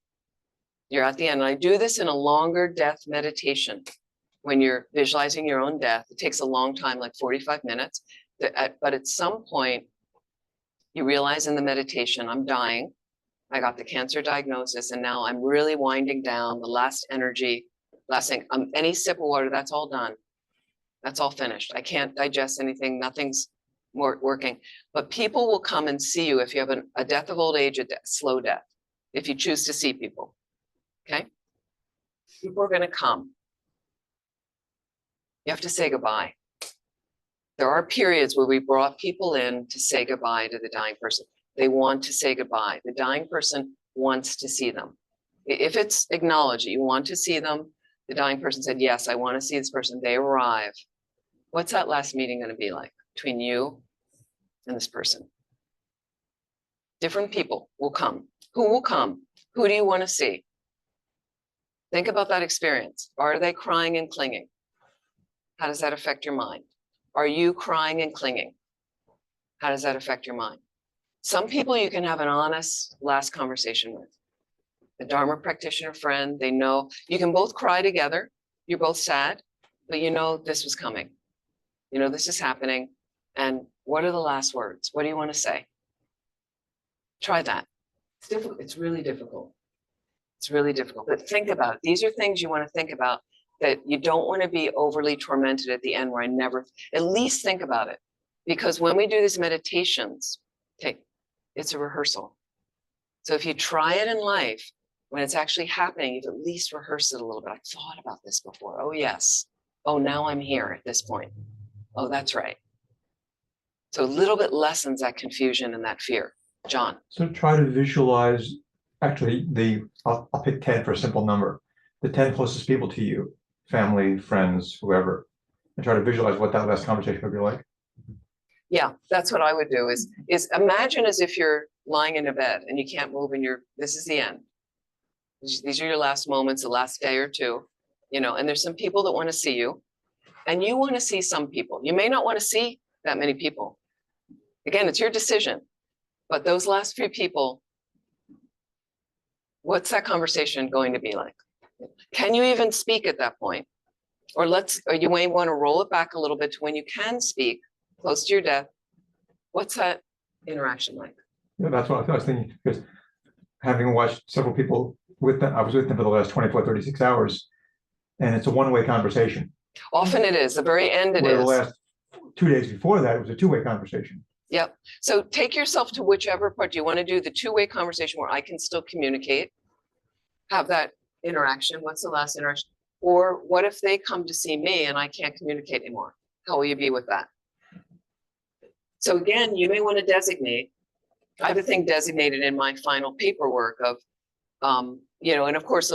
You're at the end. And I do this in a longer death meditation. When you're visualizing your own death, it takes a long time, like 45 minutes. But at some point, you realize in the meditation, I'm dying. I got the cancer diagnosis, and now I'm really winding down the last energy, last thing. Any sip of water, that's all done. That's all finished. I can't digest anything. Nothing's more working. But people will come and see you if you have a death of old age, slow death, if you choose to see people. Okay? People are going to come. You have to say goodbye. There are periods where we brought people in to say goodbye to the dying person. They want to say goodbye. The dying person wants to see them. If it's acknowledged, you want to see them, the dying person said, yes, I want to see this person. They arrive. What's that last meeting going to be like between you and this person? Different people will come. Who will come? Who do you want to see? Think about that experience. Are they crying and clinging? How does that affect your mind? Are you crying and clinging? How does that affect your mind? Some people you can have an honest last conversation with. A Dharma practitioner friend, they know you can both cry together. You're both sad, but you know this was coming. You know this is happening. And what are the last words? What do you want to say? Try that. It's difficult. It's really difficult. It's really difficult. But think about it. These are things you want to think about, that you don't want to be overly tormented at the end where I never, at least think about it. Because when we do these meditations, okay, it's a rehearsal. So if you try it in life, when it's actually happening, you've at least rehearsed it a little bit. I thought about this before. Oh, yes. Oh, now I'm here at this point. Oh, that's right. So a little bit lessens that confusion and that fear. John. So try to visualize, actually, I'll pick 10 for a simple number. The 10 closest people to you, family, friends, whoever, and try to visualize what that last conversation would be like. Yeah, that's what I would do is imagine as if you're lying in a bed and you can't move and this is the end. These are your last moments, the last day or two, you know, and there's some people that want to see you and you want to see some people. You may not want to see that many people. Again, it's your decision, but those last few people, what's that conversation going to be like? Can you even speak at that point? Or you may want to roll it back a little bit to when you can speak close to your death. What's that interaction like? Yeah, that's what I was thinking, because having watched several people with them, I was with them for the last 24, 36 hours, and it's a one-way conversation. Often it is. The very end it is. The last 2 days before that, it was a two-way conversation. Yep. So take yourself to whichever part. Do you want to do the two-way conversation where I can still communicate, have that interaction? What's the last interaction? Or what if they come to see me and I can't communicate anymore? How will you be with that? So again, you may want to designate. I have a thing designated in my final paperwork of, you know, and of course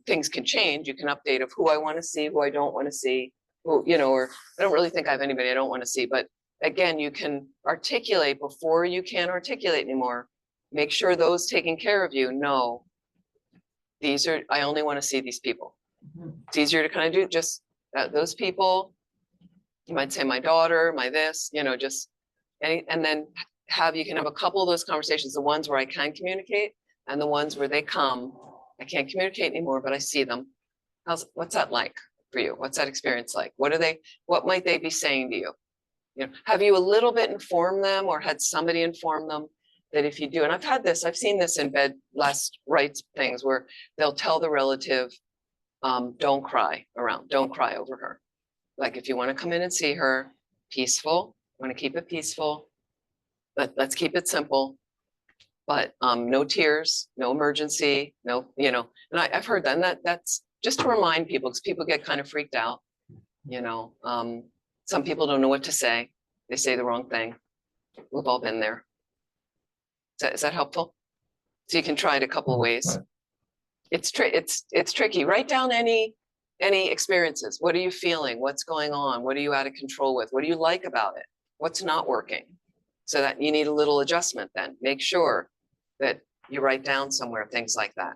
things can change. You can update of who I want to see, who I don't want to see, who, you know, or I don't really think I have anybody I don't want to see. But again, you can articulate before you can't articulate anymore. Make sure those taking care of you know, I only want to see these people. It's easier to kind of do just those people. You might say my daughter, my this, you know, just and then you can have a couple of those conversations, the ones where I can communicate and the ones where they come, I can't communicate anymore, but I see them. What's that like for you? What's that experience like? What might they be saying to you? You know, have you a little bit informed them or had somebody inform them that if you do, and I've seen this in bed last rites things where they'll tell the relative, don't cry over her. Like if you want to come in and see her, peaceful, want to keep it peaceful, but let's keep it simple. But no tears, no emergency, no, you know, and I've heard that, and that's just to remind people, because people get kind of freaked out, you know. Some people don't know what to say. They say the wrong thing. We've all been there. Is that helpful? So you can try it a couple of ways. It's tricky. Write down any experiences. What are you feeling? What's going on? What are you out of control with? What do you like about it? What's not working? So that you need a little adjustment then. Make sure that you write down somewhere things like that.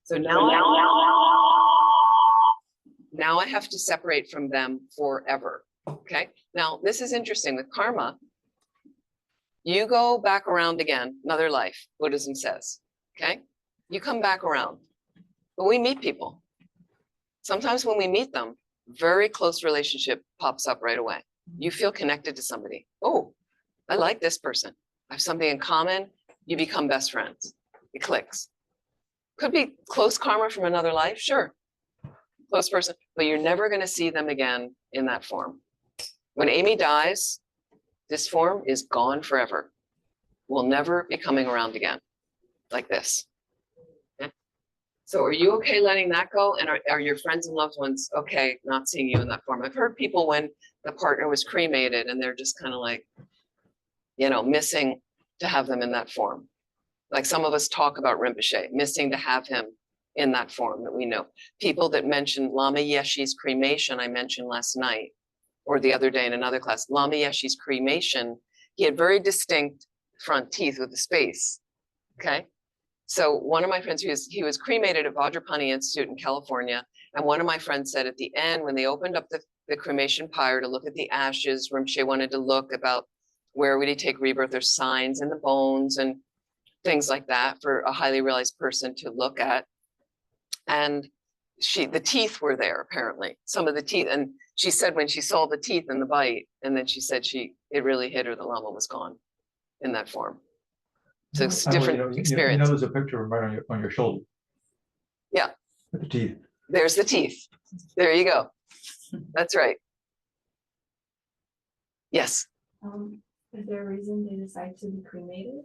So now I have to separate from them forever. Okay, now this is interesting with karma. You go back around again, another life, Buddhism says, okay? You come back around, but we meet people. Sometimes when we meet them, very close relationship pops up right away. You feel connected to somebody. Oh, I like this person. I have something in common. You become best friends. It clicks. Could be close karma from another life, sure. Close person, but you're never going to see them again in that form. When Amy dies, this form is gone forever. We'll never be coming around again like this. Okay? So are you okay letting that go? And are your friends and loved ones okay not seeing you in that form? I've heard people when the partner was cremated and they're just kind of like, you know, missing to have them in that form. Like some of us talk about Rinpoche, missing to have him in that form that we know. People that mentioned Lama Yeshe's cremation, I mentioned last night or the other day in another class, Lama Yeshe's cremation, he had very distinct front teeth with the space, okay? So one of my friends, he was cremated at Vajrapani Institute in California. And one of my friends said at the end, when they opened up the cremation pyre to look at the ashes, Rinpoche wanted to look about where would he take rebirth, there's signs in the bones and things like that for a highly realized person to look at. And the teeth were there, apparently, some of the teeth. And she said when she saw the teeth in the bite, and then she said it really hit her, the Lama was gone in that form. So it's different experience. You know, there's a picture right on your shoulder. Yeah. With the teeth. There's the teeth. There you go. That's right. Yes. Is there a reason they decide to be cremated?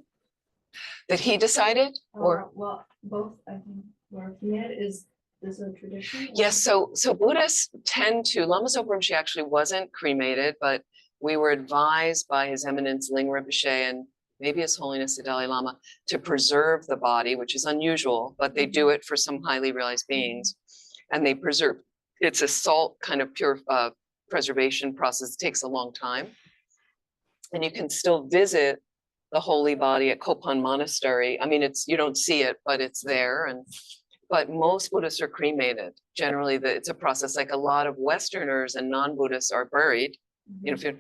That he decided, or well, both I think were cremated. Is this a tradition? yes. So Buddhists tend to. Lama Zopa Rinpoche actually wasn't cremated, but we were advised by His Eminence Ling Rinpoche and maybe His Holiness the Dalai Lama to preserve the body, which is unusual, but they do it for some highly realized beings, and they preserve. It's a salt kind of pure preservation process. It takes a long time, and you can still visit the holy body at Kopan Monastery. I mean, you don't see it, but it's there. But most Buddhists are cremated. Generally, it's a process. Like a lot of Westerners and non-Buddhists are buried. You know,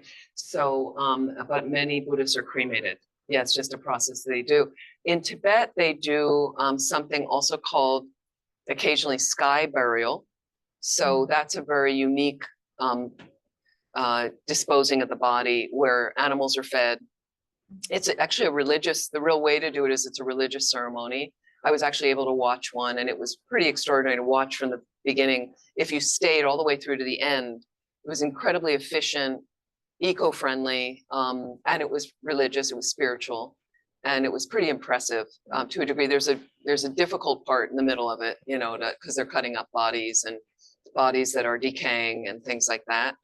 but many Buddhists are cremated. Yeah, it's just a process they do. In Tibet, they do something also called occasionally sky burial. So that's a very unique disposing of the body where animals are fed. It's actually the real way to do it is it's a religious ceremony. I was actually able to watch one, and it was pretty extraordinary to watch from the beginning. If you stayed all the way through to the end, it was incredibly efficient, eco-friendly, and it was religious, it was spiritual, and it was pretty impressive to a degree. There's a difficult part in the middle of it, you know, because they're cutting up bodies and bodies that are decaying and things like that.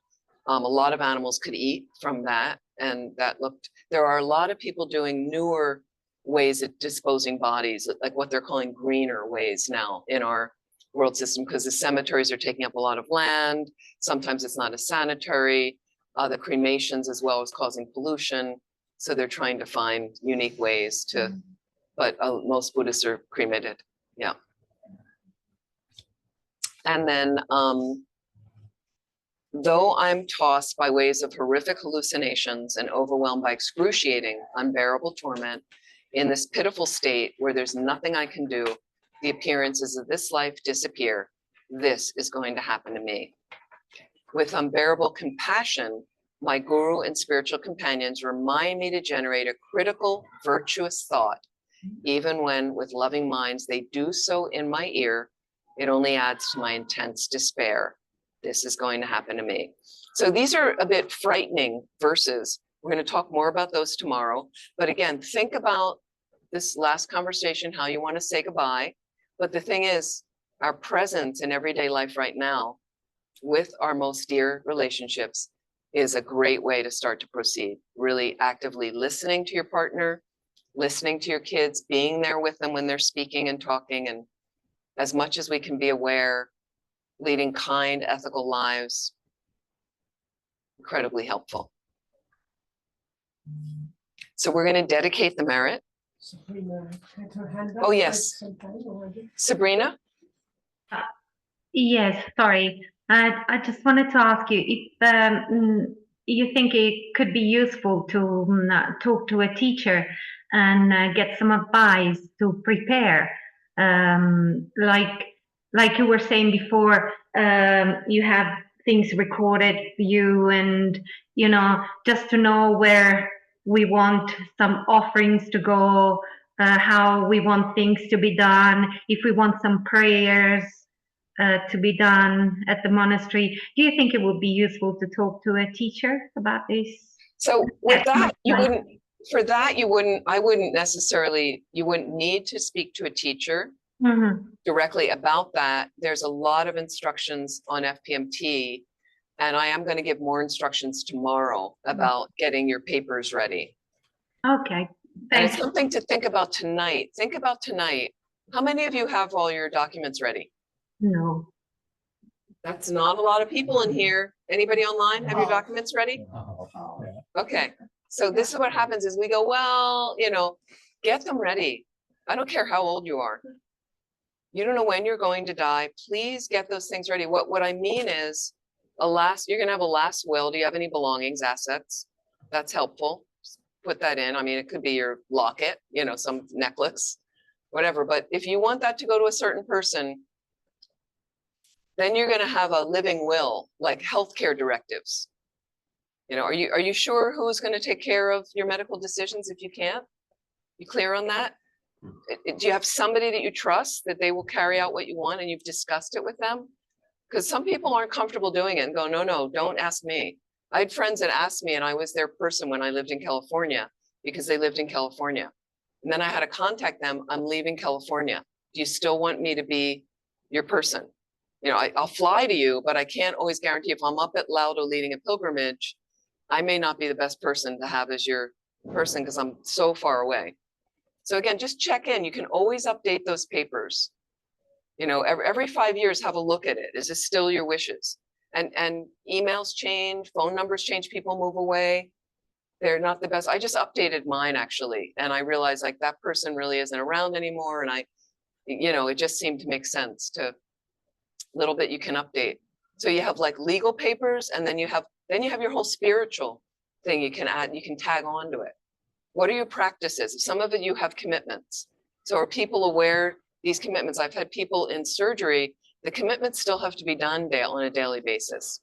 A lot of animals could eat from that, and there are a lot of people doing newer ways of disposing bodies, like what they're calling greener ways now in our world system, because the cemeteries are taking up a lot of land. Sometimes it's not as sanitary. The cremations as well is causing pollution. So they're trying to find unique ways but most Buddhists are cremated. Yeah. And then, though I'm tossed by waves of horrific hallucinations and overwhelmed by excruciating, unbearable torment, in this pitiful state where there's nothing I can do, the appearances of this life disappear. This is going to happen to me. With unbearable compassion, my guru and spiritual companions remind me to generate a critical, virtuous thought. Even when with loving minds they do so in my ear, it only adds to my intense despair. This is going to happen to me. So these are a bit frightening verses. We're going to talk more about those tomorrow. But again, think about this last conversation, how you want to say goodbye. But the thing is, our presence in everyday life right now with our most dear relationships is a great way to start to proceed. Really actively listening to your partner, listening to your kids, being there with them when they're speaking and talking, and as much as we can be aware, leading kind, ethical lives, incredibly helpful. So we're going to dedicate the merit. Sabrina had her hand up Oh, yes. quite some time already. Sabrina? Yes, sorry. I just wanted to ask you if you think it could be useful to talk to a teacher and get some advice to prepare, like you were saying before, you have things recorded for you, and just to know where we want some offerings to go, how we want things to be done, if we want some prayers to be done at the monastery. Do you think it would be useful to talk to a teacher about this? So with Yes, that, you my- wouldn't, for that, you wouldn't, I wouldn't necessarily, you wouldn't need to speak to a teacher Mhm. directly about that. There's a lot of instructions on FPMT, and I am going to give more instructions tomorrow about getting your papers ready. Okay, And it's thanks. something to think about tonight. Think about tonight. How many of you have all your documents ready? No. That's not a lot of people in here. Anybody online have your documents ready? Okay, so this is what happens is we go, well, get them ready. I don't care how old you are. You don't know when you're going to die. Please get those things ready. What I mean is you're gonna have a last will. Do you have any belongings, assets? That's helpful. Put that in. I mean, it could be your locket, some necklace, whatever. But if you want that to go to a certain person, then you're going to have a living will, like healthcare directives. Are you sure who's going to take care of your medical decisions if you can't? You clear on that? Do you have somebody that you trust that they will carry out what you want and you've discussed it with them? Because some people aren't comfortable doing it and go, no, don't ask me. I had friends that asked me, and I was their person when I lived in California because they lived in California. And then I had to contact them. I'm leaving California. Do you still want me to be your person? I'll fly to you, but I can't always guarantee if I'm up at Laudo leading a pilgrimage, I may not be the best person to have as your person because I'm so far away. So again, just check in. You can always update those papers. Every 5 years, have a look at it. Is this still your wishes? And emails change, phone numbers change, people move away. They're not the best. I just updated mine actually. And I realized like that person really isn't around anymore. And it just seemed to make sense to little bit you can update. So you have like legal papers, and then you have your whole spiritual thing you can add, you can tag on to it. What are your practices? Some of it you have commitments. So are people aware these commitments? I've had people in surgery, the commitments still have to be done on a daily basis.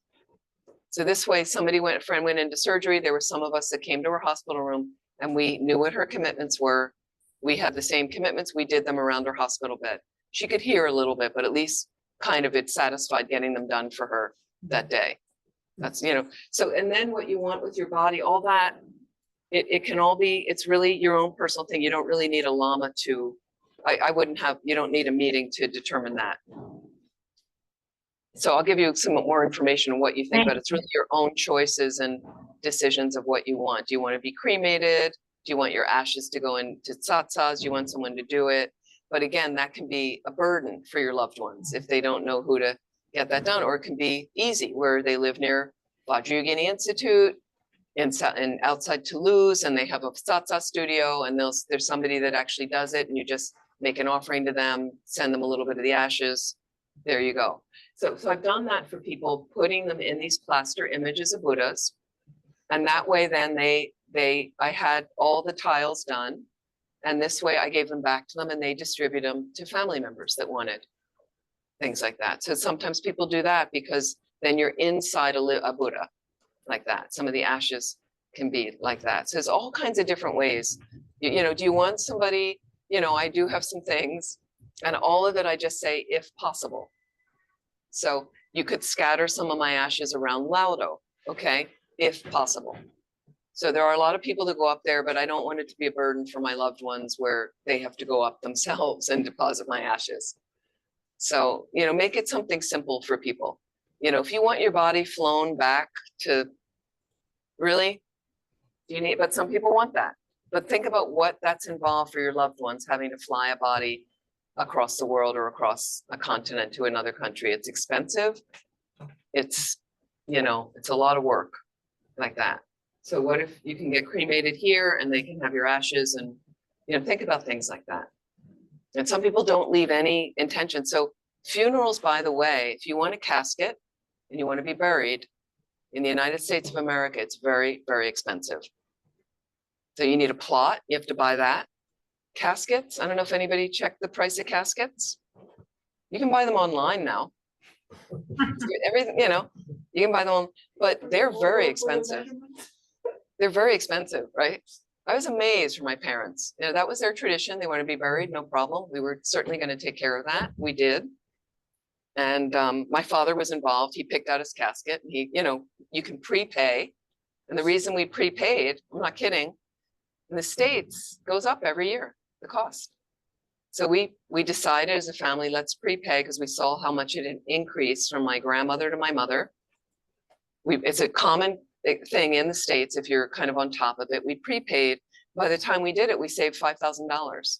So this way, a friend went into surgery. There were some of us that came to her hospital room and we knew what her commitments were. We had the same commitments. We did them around her hospital bed. She could hear a little bit, but at least kind of it satisfied getting them done for her that day. That's, so, and then what you want with your body, all that, it can all be, it's really your own personal thing. You don't really need a lama to, you don't need a meeting to determine that. So I'll give you some more information on what you think, but it's really your own choices and decisions of what you want. Do you want to be cremated? Do you want your ashes to go into tsatsas? Do you want someone to do it? But again, that can be a burden for your loved ones if they don't know who to get that done, or it can be easy where they live near Vajrayogini Institute in outside Toulouse, and they have a tsatsa studio, and there's somebody that actually does it, and you just make an offering to them, send them a little bit of the ashes. There you go. So I've done that for people, putting them in these plaster images of Buddhas, and that way then I had all the tiles done. And this way I gave them back to them and they distribute them to family members that wanted things like that. So sometimes people do that because then you're inside a Buddha like that. Some of the ashes can be like that. So there's all kinds of different ways. Do you want somebody, I do have some things, and all of it, I just say, if possible. So you could scatter some of my ashes around Laudo, okay, if possible. So there are a lot of people that go up there, but I don't want it to be a burden for my loved ones where they have to go up themselves and deposit my ashes. So, make it something simple for people. If you want your body flown back to, really, but some people want that. But think about what that's involved for your loved ones, having to fly a body across the world or across a continent to another country. It's expensive. It's, it's a lot of work like that. So what if you can get cremated here and they can have your ashes, and, think about things like that. And some people don't leave any intention. So funerals, by the way, if you want a casket, and you want to be buried, in the United States of America, it's very, very expensive. So you need a plot, you have to buy that. Caskets, I don't know if anybody checked the price of caskets. You can buy them online now. Everything, you know, you can buy them, but they're very expensive. They're very expensive, right? I was amazed for my parents. You know, that was their tradition. They want to be buried, no problem. We were certainly going to take care of that. We did. And my father was involved. He picked out his casket. He, you know, you can prepay. And the reason we prepaid, I'm not kidding, in the States goes up every year, the cost. So we decided as a family, let's prepay because we saw how much it had increased from my grandmother to my mother. It's a common thing in the States if you're kind of on top of it. We prepaid. By the time we did it, we saved $5,000.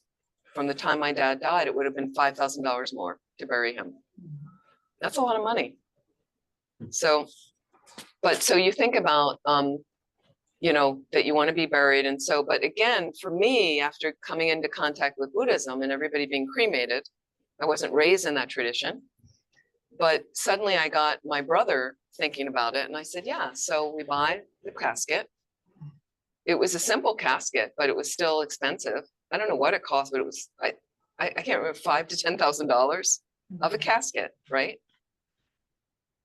From the time my dad died, it would have been $5,000 more to bury him. That's a lot of money. So, but so you think about, you know, that you want to be buried. And so, but again, for me, after coming into contact with Buddhism and everybody being cremated, I wasn't raised in that tradition, but suddenly I got my brother thinking about it. And I said, yeah, so we buy the casket. It was a simple casket, but it was still expensive. I don't know what it cost, but it was, I can't remember, $5,000 to $10,000 of a casket, right?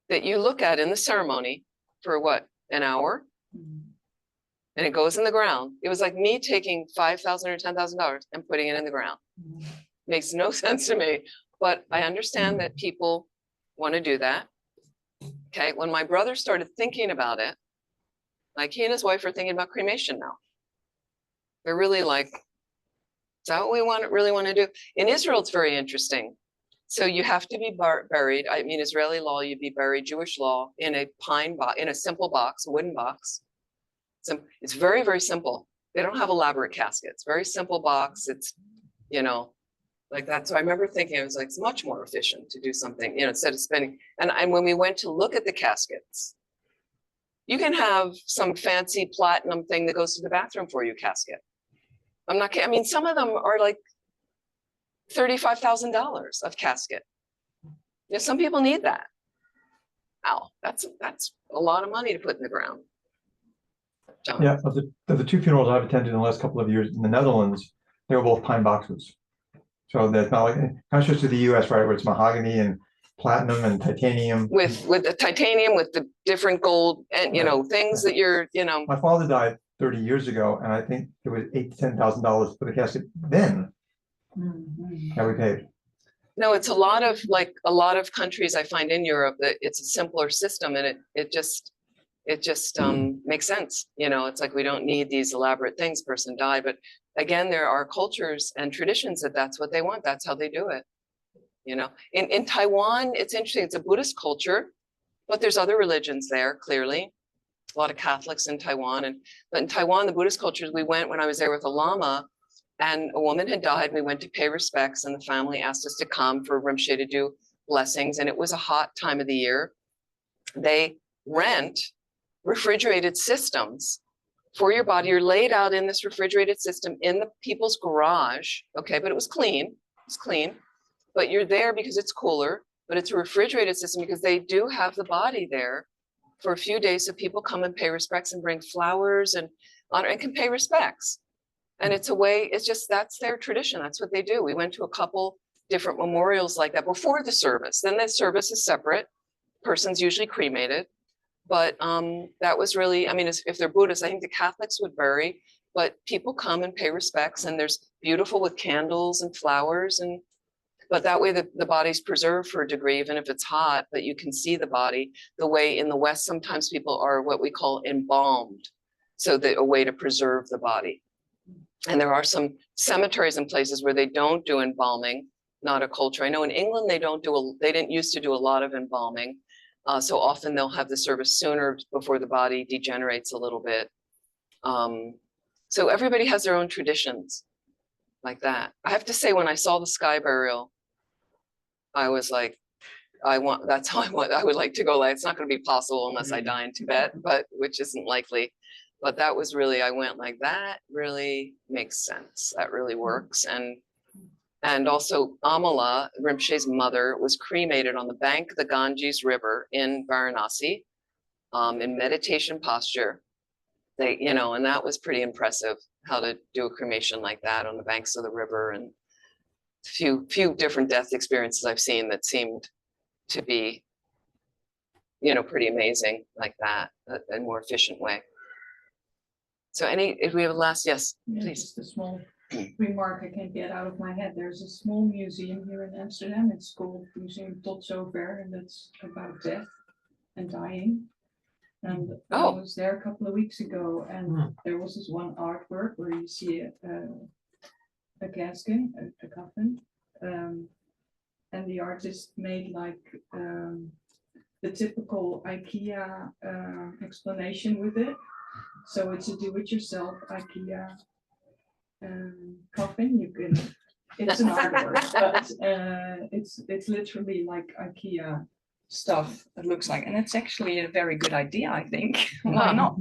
That you look at in the ceremony for what, an hour? And it goes in the ground. It was like me taking $5,000 or $10,000 and putting it in the ground. Makes no sense to me, but I understand that people want to do that. Okay, when my brother started thinking about it, like he and his wife are thinking about cremation now. They're really like, is that what we really want to do? In Israel, it's very interesting. So you have to be buried. I mean, Israeli law, you'd be buried, Jewish law, in a pine box, in a simple box, a wooden box. So it's very, very simple. They don't have elaborate caskets. Very simple box. It's, you know, like that. So I remember thinking, I was like, it's much more efficient to do something, you know, instead of spending. And when we went to look at the caskets, you can have some fancy platinum thing that goes to the bathroom for you casket. I'm not kidding. I mean, some of them are like $35,000 of casket. You know, some people need that. Wow, that's a lot of money to put in the ground. So, Yeah, of the two funerals I've attended in the last couple of years in the Netherlands, they were both pine boxes. So that's not like contrast to the US, right, where it's mahogany and platinum and titanium. With the titanium, with the different gold and, you know, things that you're, you know. My father died 30 years ago, and I think it was $8,000 to $10,000 for the casket then that we paid. No, it's a lot of countries I find in Europe that it's a simpler system, and it just makes sense. You know, it's like we don't need these elaborate things. Person died, but again, there are cultures and traditions that's what they want. That's how they do it. You know, in Taiwan, it's interesting. It's a Buddhist culture, but there's other religions there. Clearly, a lot of Catholics in Taiwan, but in Taiwan, the Buddhist cultures. We went when I was there with a lama, and a woman had died. We went to pay respects, and the family asked us to come for Rinpoche to do blessings, and it was a hot time of the year. They rent refrigerated systems for your body. You're laid out in this refrigerated system in the people's garage. Okay, but it was clean. It's clean, but you're there because it's cooler, but it's a refrigerated system because they do have the body there for a few days. So people come and pay respects and bring flowers and honor and can pay respects. And it's a way, it's just, that's their tradition. That's what they do. We went to a couple different memorials like that before the service. Then the service is separate. Person's usually cremated. But that was really, I mean, if they're Buddhists, I think the Catholics would bury, but people come and pay respects, and there's beautiful with candles and flowers. But that way the body's preserved for a degree, even if it's hot, but you can see the body. The way in the West, sometimes people are what we call embalmed. So a way to preserve the body. And there are some cemeteries and places where they don't do embalming, not a culture. I know in England, they didn't used to do a lot of embalming. So often they'll have the service sooner before the body degenerates a little bit. So everybody has their own traditions like that. I have to say, when I saw the sky burial, I was like, that's how I would like to go. Like, it's not going to be possible unless I die in Tibet, but which isn't likely. But that was really, I went like, that really makes sense. That really works. And And also Amala, Rinpoche's mother, was cremated on the bank of the Ganges River in Varanasi in meditation posture. They, you know, and that was pretty impressive, how to do a cremation like that on the banks of the river, and few different death experiences I've seen that seemed to be, you know, pretty amazing like that, a more efficient way. So if we have a last, yes, Yeah, please. just a small remark I can't get out of my head. There's a small museum here in Amsterdam. It's called Museum Tot Zover, and it's about death and dying. And I was there a couple of weeks ago, and there was this one artwork where you see a casket, a coffin, and the artist made like the typical IKEA explanation with it. So it's a do-it-yourself IKEA coffin. You can, it's an artwork, but it's literally like IKEA stuff. It looks like, and it's actually a very good idea, I think. Why not?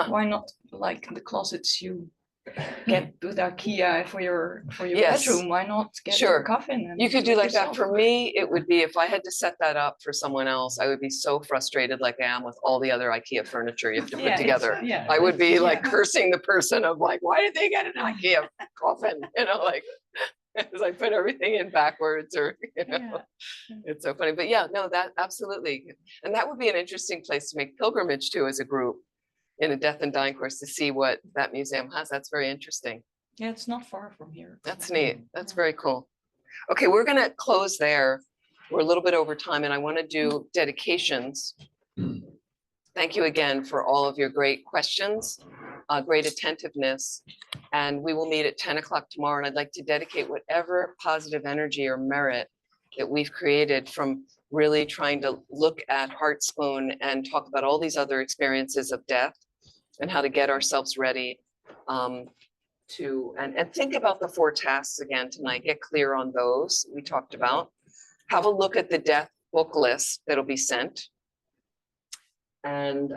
Why not like the closets you get with IKEA for your Yes. bedroom? Why not get Sure. a coffin? And You could do it like that. yourself? For me, it would be if I had to set that up for someone else, I would be so frustrated like I am with all the other IKEA furniture you have to put Yeah, together. yeah, I would be like yeah. cursing the person of like, why did they get an IKEA coffin? You know, like, because I put everything in backwards, or, you know, Yeah. it's so funny. But yeah, no, that absolutely. And that would be an interesting place to make pilgrimage to as a group in a death and dying course, to see what that museum has. That's very interesting. Yeah, it's not far from here. That's neat. That's very cool. Okay, we're gonna close there. We're a little bit over time, and I want to do dedications. Thank you again for all of your great questions, great attentiveness. And we will meet at 10 o'clock tomorrow. And I'd like to dedicate whatever positive energy or merit that we've created from really trying to look at Heart Spoon and talk about all these other experiences of death and how to get ourselves ready and think about the 4 tasks again tonight. Get clear on those we talked about. Have a look at the death book list that'll be sent. And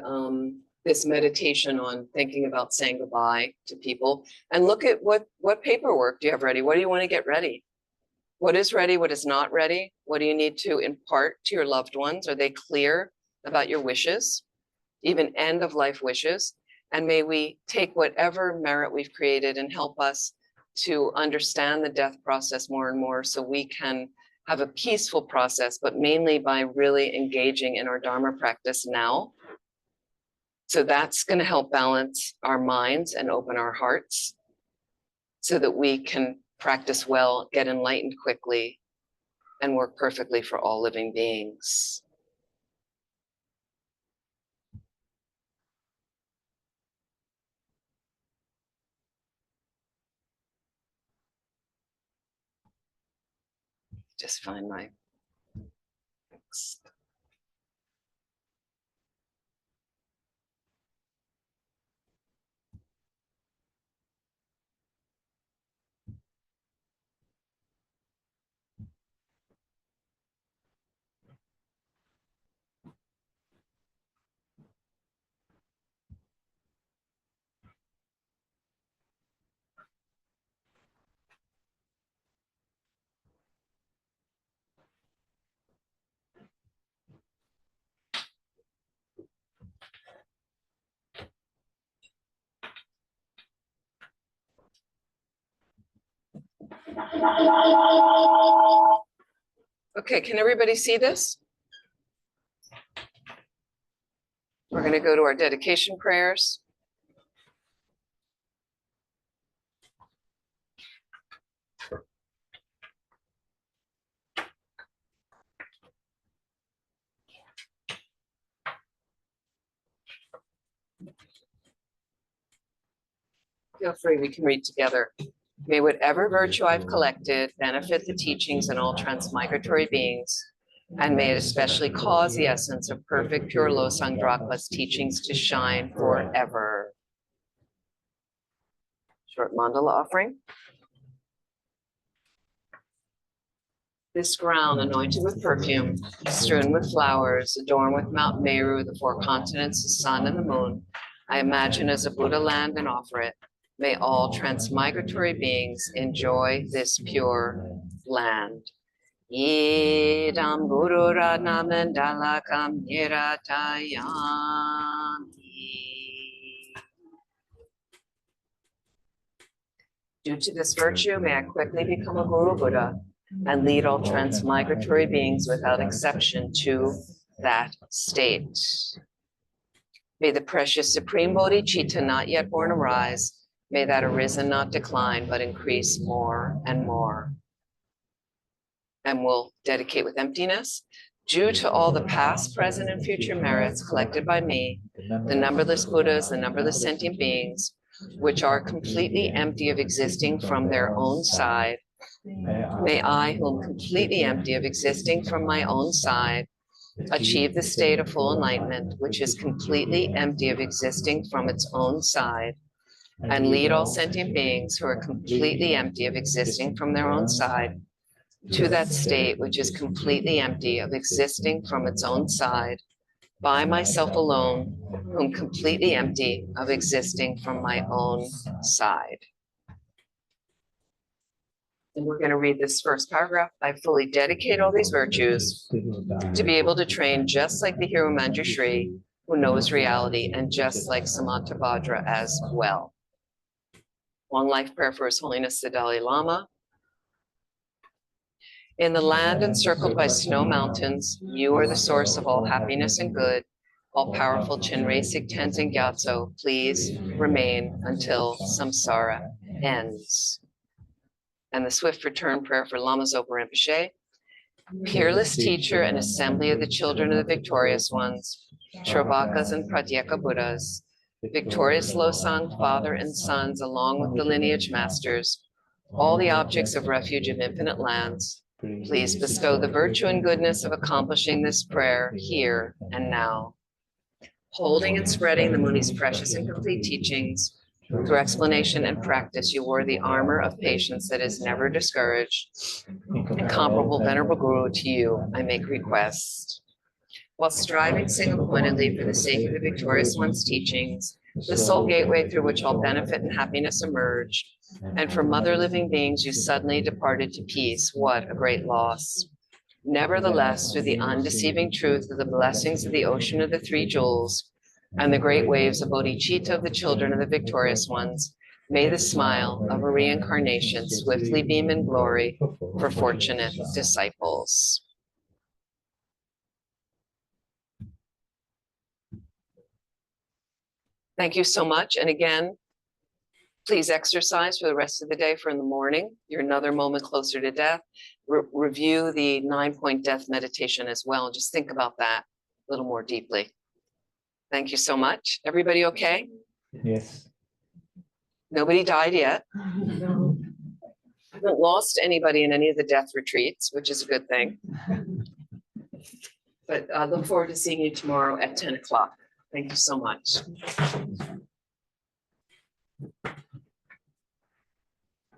this meditation on thinking about saying goodbye to people, and look at what paperwork do you have ready? What do you want to get ready? What is ready? What is not ready? What do you need to impart to your loved ones? Are they clear about your wishes, even end of life wishes? And may we take whatever merit we've created and help us to understand the death process more and more, so we can have a peaceful process, but mainly by really engaging in our Dharma practice now. So that's going to help balance our minds and open our hearts so that we can practice well, get enlightened quickly, and work perfectly for all living beings. Just find my text. Okay, can everybody see this? We're going to go to our dedication prayers. Feel free, we can read together. May whatever virtue I've collected benefit the teachings and all transmigratory beings, and may it especially cause the essence of perfect pure Losang Drakma's teachings to shine forever. Short mandala offering. This ground anointed with perfume, strewn with flowers, adorned with Mount Meru, the 4 continents, the sun and the moon, I imagine as a Buddha land and offer it. May all transmigratory beings enjoy this pure land. Idam gurura namandalakam niratayami. Due to this virtue, may I quickly become a Guru Buddha and lead all transmigratory beings without exception to that state. May the precious Supreme Bodhicitta not yet born arise. May that arisen not decline, but increase more and more. And we'll dedicate with emptiness. Due to all the past, present, and future merits collected by me, the numberless Buddhas, the numberless sentient beings, which are completely empty of existing from their own side, may I, who am completely empty of existing from my own side, achieve the state of full enlightenment, which is completely empty of existing from its own side, and lead all sentient beings who are completely empty of existing from their own side to that state which is completely empty of existing from its own side, by myself alone, whom completely empty of existing from my own side. And we're going to read this first paragraph. I fully dedicate all these virtues to be able to train just like the hero Manjushri, who knows reality, and just like Samantabhadra as well. Long life prayer for His Holiness the Dalai Lama. In the land encircled by snow mountains, you are the source of all happiness and good. All powerful Chenrezig Tenzin Gyatso, please remain until samsara ends. And the swift return prayer for Lama Zopa Rinpoche. Peerless teacher and assembly of the children of the victorious ones, Shravakas and Pratyeka Buddhas, victorious Losang, father and sons, along with the lineage masters, all the objects of refuge of infinite lands, please bestow the virtue and goodness of accomplishing this prayer here and now. Holding and spreading the Muni's precious and complete teachings, through explanation and practice, you wore the armor of patience that is never discouraged. Incomparable Venerable Guru, to you I make request. While striving single-pointedly for the sake of the victorious one's teachings, the sole gateway through which all benefit and happiness emerge, and from other living beings you suddenly departed to peace, what a great loss. Nevertheless, through the undeceiving truth of the blessings of the ocean of the three jewels, and the great waves of bodhicitta of the children of the victorious ones, may the smile of a reincarnation swiftly beam in glory for fortunate disciples. Thank you so much. And again, please exercise for the rest of the day. For in the morning, you're another moment closer to death. Review the 9-point death meditation as well. And just think about that a little more deeply. Thank you so much. Everybody okay? Yes. Nobody died yet. No. I haven't lost anybody in any of the death retreats, which is a good thing. But I look forward to seeing you tomorrow at 10 o'clock. Thank you so much.